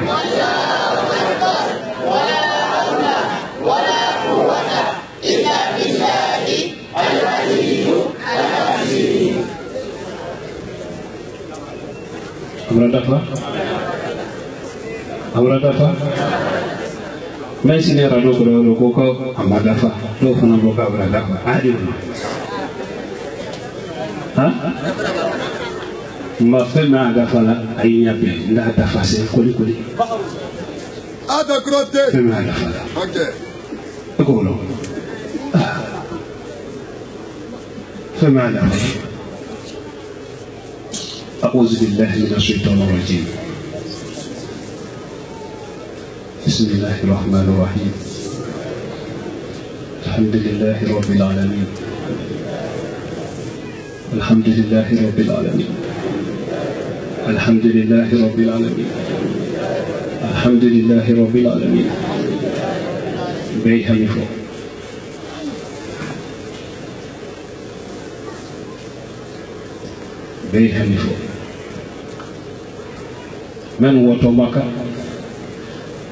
ولا قوة إلا بالله العلي العظيم Amra dafa mais si ne rado ko amadafa do fana bo ka amra dafa adi ha ma fe ma dafa la ayinya be nda dafa se koli ada grotte fe ma dafa ok ko lo fe ma dafa أعوذ بالله من الشيطان الرجيم بسم الله الرحمن الرحيم الحمد لله رب العالمين الحمد لله رب العالمين الحمد لله رب العالمين الحمد لله رب العالمين بيها مفو بيها مفو من وطمك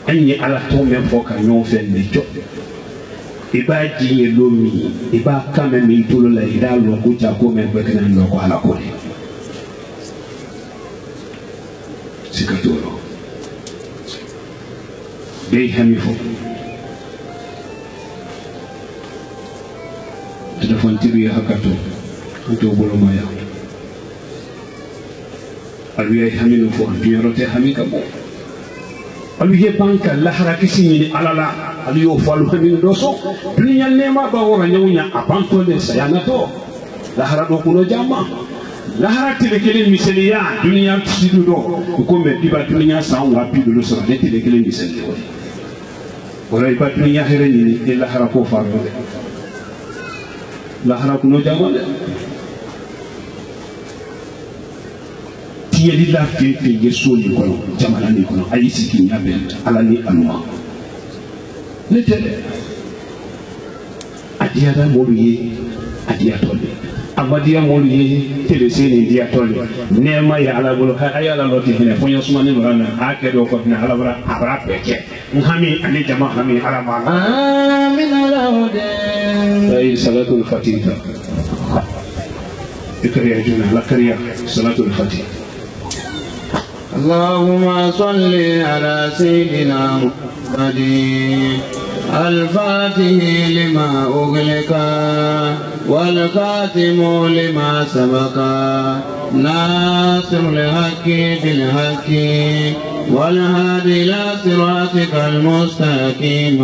أني على توم فوق يوم في النجو إبا جي لومي إبا كم من طول لا إذا لوكو تاكو من بكنا لوكو على كل سكتورو بيها مفو تلفون تبي هكذا أنتو بولو مايا أبي حميد فو أبي روتي حميد كبو أبي بانك الله حركسي من على لا أبي يوفالو حميد دوسو دنيا نما باورا نيونا أبانتو لسيانتو لا حركو كنو جاما لا حركتي لكلين مسليا دنيا تسيدو دو وكم بيبا دنيا ساون رابيدو لسر نتي لكلين مسليا ولا يبا دنيا هرني إلا حركو فارو لا حركو نو جاما yeli la fefe yeso ni kono jamana ni kono ayisi kinya be ala ni anuma lete adia da molu ye adia tole amadia molu ye telese ni dia tole nema ya ala bolo aya la loti hene fonyo suma ni barana ake do ko na ala bara abra peke muhammi ali jama hami ala ma amin ala hudan ay salatul fatiha اقرأ جنا لا قرية صلاة الفاتحة. اللهم صل على سيدنا محمد الفاتح لما أغلق والخاتم لما سبق ناصر الحق بالحق والهادي إلى صراطك المستقيم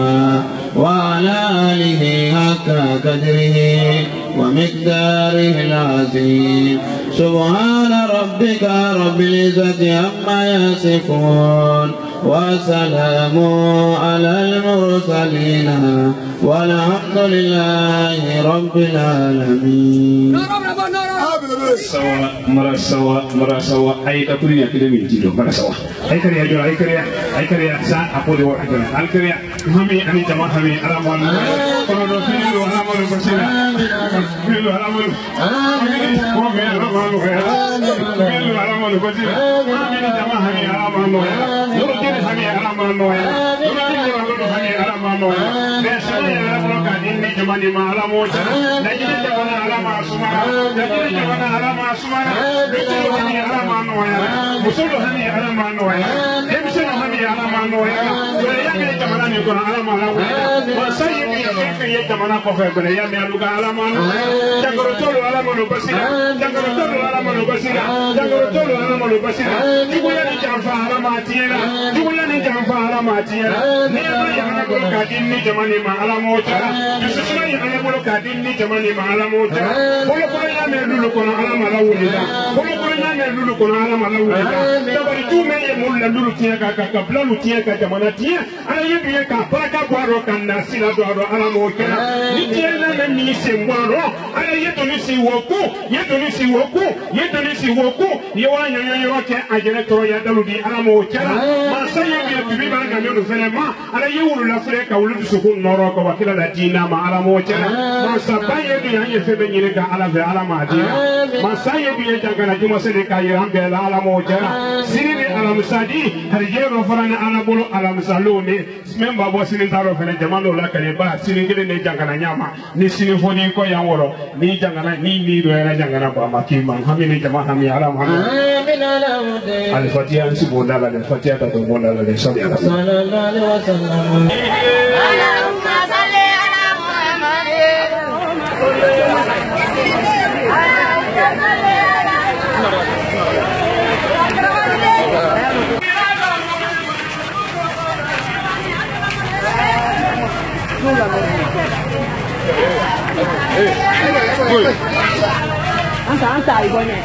وعلى آله حق قدره ومقداره العظيم. سبحان ربك رب العزة عما يصفون وسلام على المرسلين والحمد لله رب العالمين. marasawa ay ka kuri ya kile min jido marasawa ay kariya jo ay kariya sa apode wa ay kariya al kariya hami ani jama hami ala mo kono do filu ala mo basira filu ala mo amin ko me ala mo filu ala mo basira amin jama hami ala mo nuru jere hami ala mo nuru jere hami ala mo besale ala mo ka inni jama ni ma ala mo najide jama ala ma suma najide jama ala ma suma betulu hani ala ma noya musulu hani ala ma noya emseno hani ala ma noya wala yakene jamana ni ko ala ma la wa sayyibi yakene jamana ko fe bele yami aluga ala ma noya jangoro tolo ala ma no basira jangoro tolo ala ma no basira jangoro tolo ala ma no basira dibu yani jamfa ala ma tiela dibu yani jamfa ala ma tiela ni ma yana ko ka dinni jamani ma ala mo tara yusufa yana ko ka dinni jamani ma ala mo tara ko yami lulu ko ala ma la wulida ko yami lulu ko ala ma la wulida tabari tume ye mulla lulu tiya ka blalu tiya ka jamana tiya ala yebi ka baraka baro kan nasila do ala mo kala ni tiya na ni se mwaro ala yeto ni si woku ye wa yo ke ajere to ya dalu di ala mo kala ma sayo bi bibi ba ga no fele ma ala yewulu la fere ka wulu sukun noro ko wakila la dina ma ala mo kala ma sabaye bi anye febe nyine ka ala ve ala ma dina ma sayo bi ya jangana juma sele ka yirambe la ala mo kala sini ala musadi harjero farana ala bolo ala musalone memba bo sini taro fele jamano la kale ba sini gele ne jangana nyama ni sini foni ko ya woro ni jangana ni do ya jangana ba makima hamini jama hami ala muhammad amin ala mude al fatiha sibunda la fatiha ta do bonda la sallallahu alaihi wasallam allahumma salli ala muhammad Anta ibonye.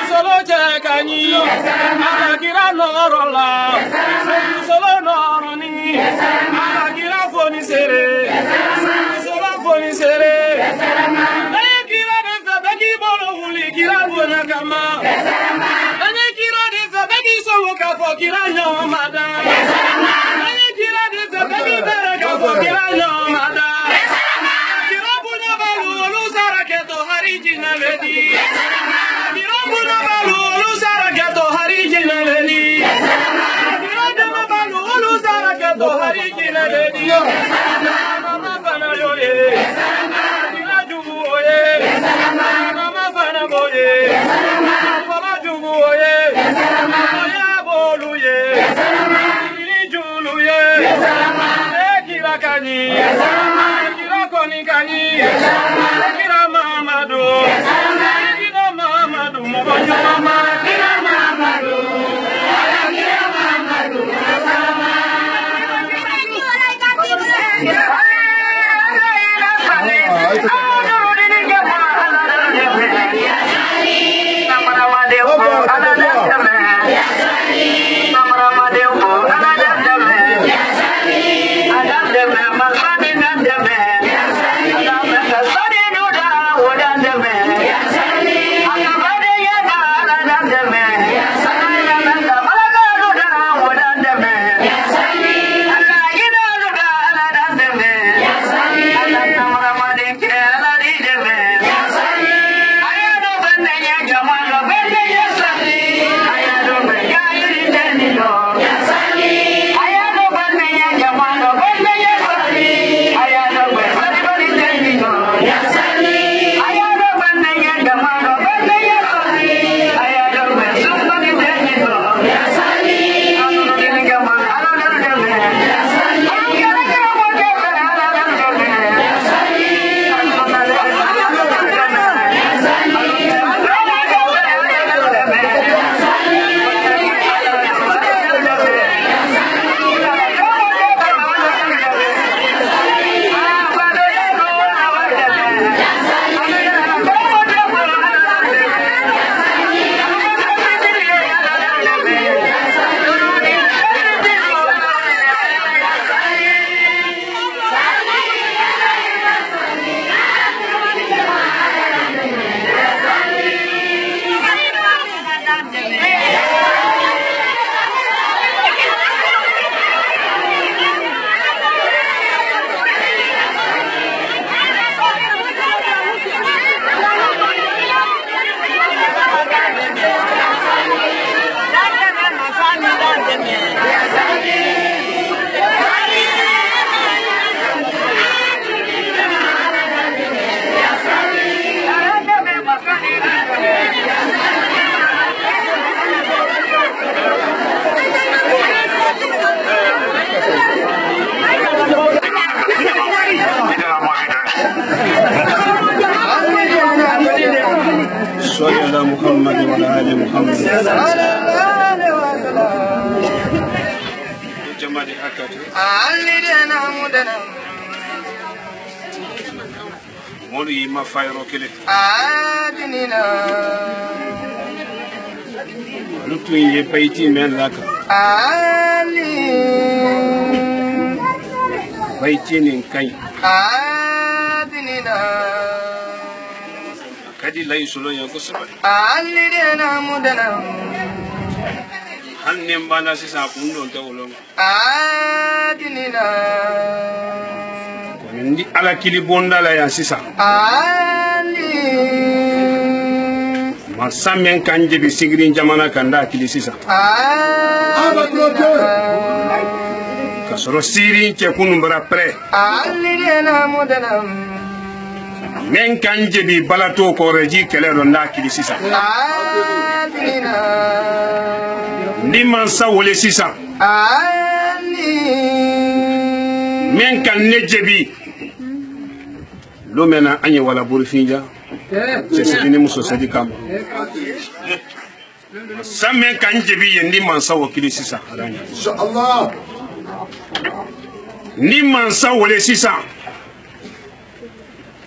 Solo kira nyomada aye kira de sabagi baraka ko kira nyomada kira buna balu lu saraketo harijina ledi kira buna balu lu saraketo harijina ledi kira buna balu lu saraketo harijina ledi mama bana yoye kira jubu oye mama bana boye mama jubu oye oya bolu ye julu ye kira kani kira koni kani kira mamadu mogonyo mama kira mamadu صلى على محمد وعلى آل محمد جمال حكته علينا مدنا مولي ما فايرو كده آدنينا لطوي يبيتي من لك علي بيتي نكاي آدنينا kadi lay solo yanko sabar alirena mudana hanne mbana sisa kundo tawlo adinina ndi ala kili bonda la ya sisa ali masamen kanje bi sigrin jamana kanda kili sisa kasoro sirin ke kunu bara pre alirena mudana men kanje bi balato ko reji kelero nda kili sisa ndi man sa wole sisa men kan nejebi lo mena anye wala burfinja c'est muso sadika samen kanje bi ndi man sa wakili sisa inshallah ni man sa wole sisa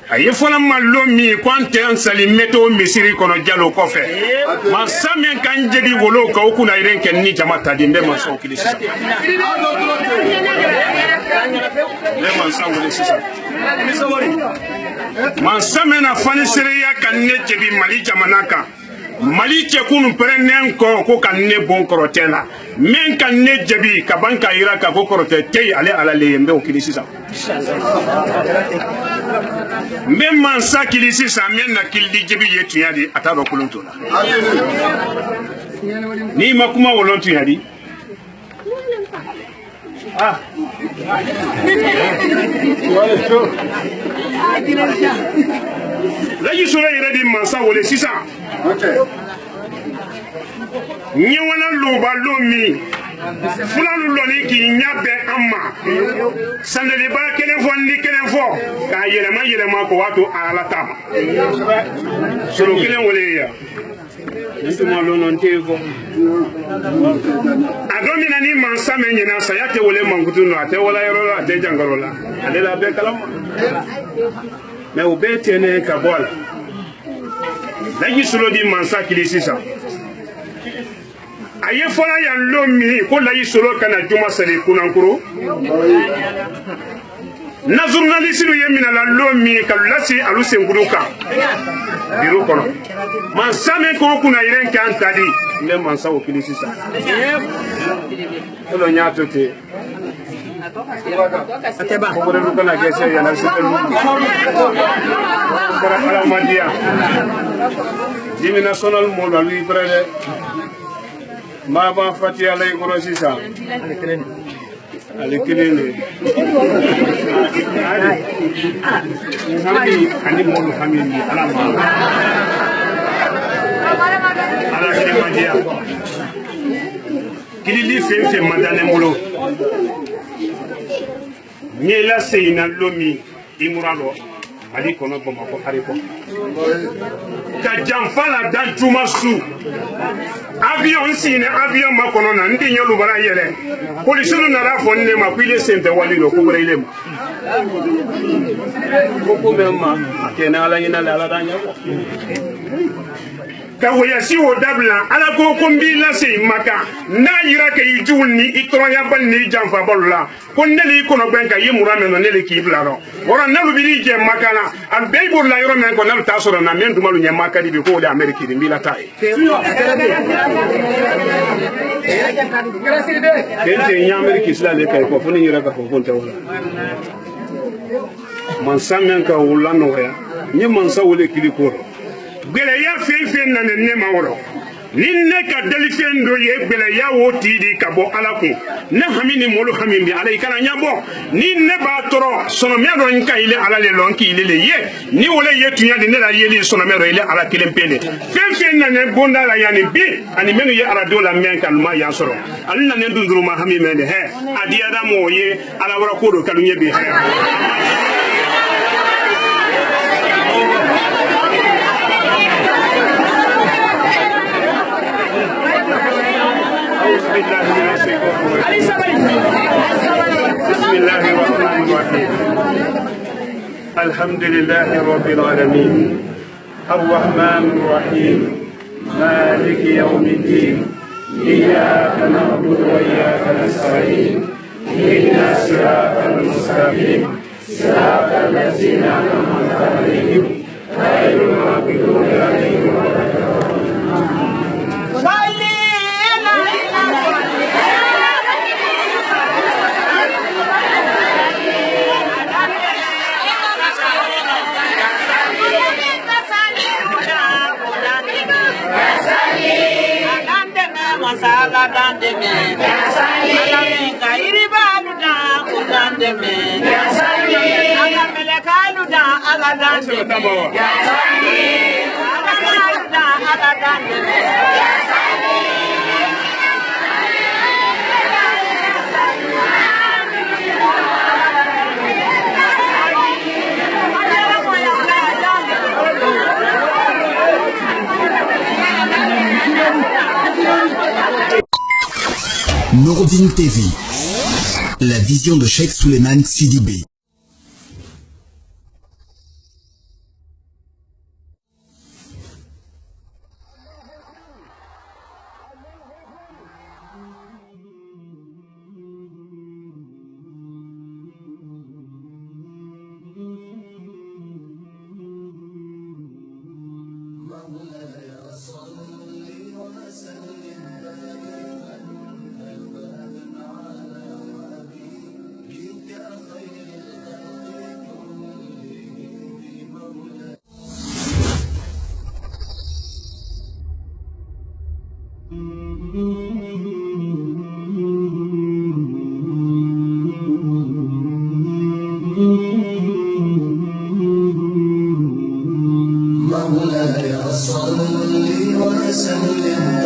aye fola mallo mi kwante ansali meto misiri kono jalo kofe ma samen kan jebi wolo ka okuna iren ken ni jamata dimbe ma so kilisi le man sa wole sisa man samen afani siriya kan ne jebi mali jamanaka Mali cɛkun pɛrɛnnen kɔ ko ka ne bon kɔrɔtɛ la min ka ne jaabi ka ban ka yira ka ko kɔrɔtɛ tɛ ale ala le ye n bɛ o kili sisan n bɛ mansa kili sisan n bɛ na kilidi jaabi ye tunya di a t'a dɔn kolon t'o la n'i ma kuma wolon tunya di Laji Solo yɛrɛ di mansa wele sisan ɲɛwala loba lo min fulalu lɔni k'i ɲɛ bɛn an ma sandaliba kelen fɔ ni kelen fɔ k'a yɛlɛma ko waa to ala ta ma solo kelen wele yan ntoma lɔnɔ tɛ fɔ a don min na ni mansa mɛ ɲɛna saya tɛ wele mankutu nɔ a tɛ wala yɔrɔ la a tɛ jankaro la ale la bɛɛ kalama mɛ o bɛɛ tɛnɛ ka bɔ a la Laji Solo di mansa kili sisan a ye fɔla yan lon min ko Laji Solo kana juma seli Kunankuru na journaliste ye minala lon min ka lasi alu senkuru kan biro kɔnɔ mansa min ko kunna yɛrɛ kan tadi n bɛ mansa o kili sisan olo ɲ'a to ten Kɔgɔrɛ lu kana kɛ sɛ yana se telu kɔrɔ alamadiya dimi national mo la lui près ma ba fatiya lay kɔrɔ sisan ale kelen de ani molu famille alama ala alamadiya kilili fɛn madane molo Nyela seyina lomi imuralo ali kono Bamako hariko ka janfala dan juma su avion sine avion makono na ndi nyolu bara yele police na ra fo ne ma kwile sente wali lo ko bere ile ma ko memma akena ala nyina la danya ka wayasi o dabla ala ko mbila se maka na yira ke yijul ni itroya bal ni janfa balla ko neli kono ben ka yimura men no neli ki blaro wora nalu bi je makana am beybur la yoro men ko nalu tasoro na men dumalu nya makadi bi ko de amerika di mbila tay kente nya amerika isla le kay ko funi yira ka ko fonte wala man samen ka wala no ya ni man sa wole kili ko gbele ya fefen na ne ma woro ni ne ka dalifen do ye gbele ya woti di ka bo ala ko ne hamini molu hamimbi ala ikana nyabo ni ne ba toro sono me do nka ile ala le lonki ile le ye ni wole ye tunya de ne la ye li sono me do ile ala kilen pele fefen na ne bonda la yani bi ani menu ye ala do la men kalma ya soro alina ne dunduru ma hamime ne he adiya da mo ye ala wara ko do kalunye bi he بسم الله الرحمن الرحيم الحمد لله رب العالمين الرحمن الرحيم مالك يوم الدين إياك نعبد وإياك نستعين اهدنا الصراط المستقيم صراط الذين أنعمت عليهم غير المغضوب عليهم ولا الضالين Masala dande me, ala minga iriba luda kudande me, ala melekalu da ala dande me, ala luda ala dande me. Noureddin TV, la vision de Cheikh Souleymane Sidibé. مولاي صل مولاي صل وسلم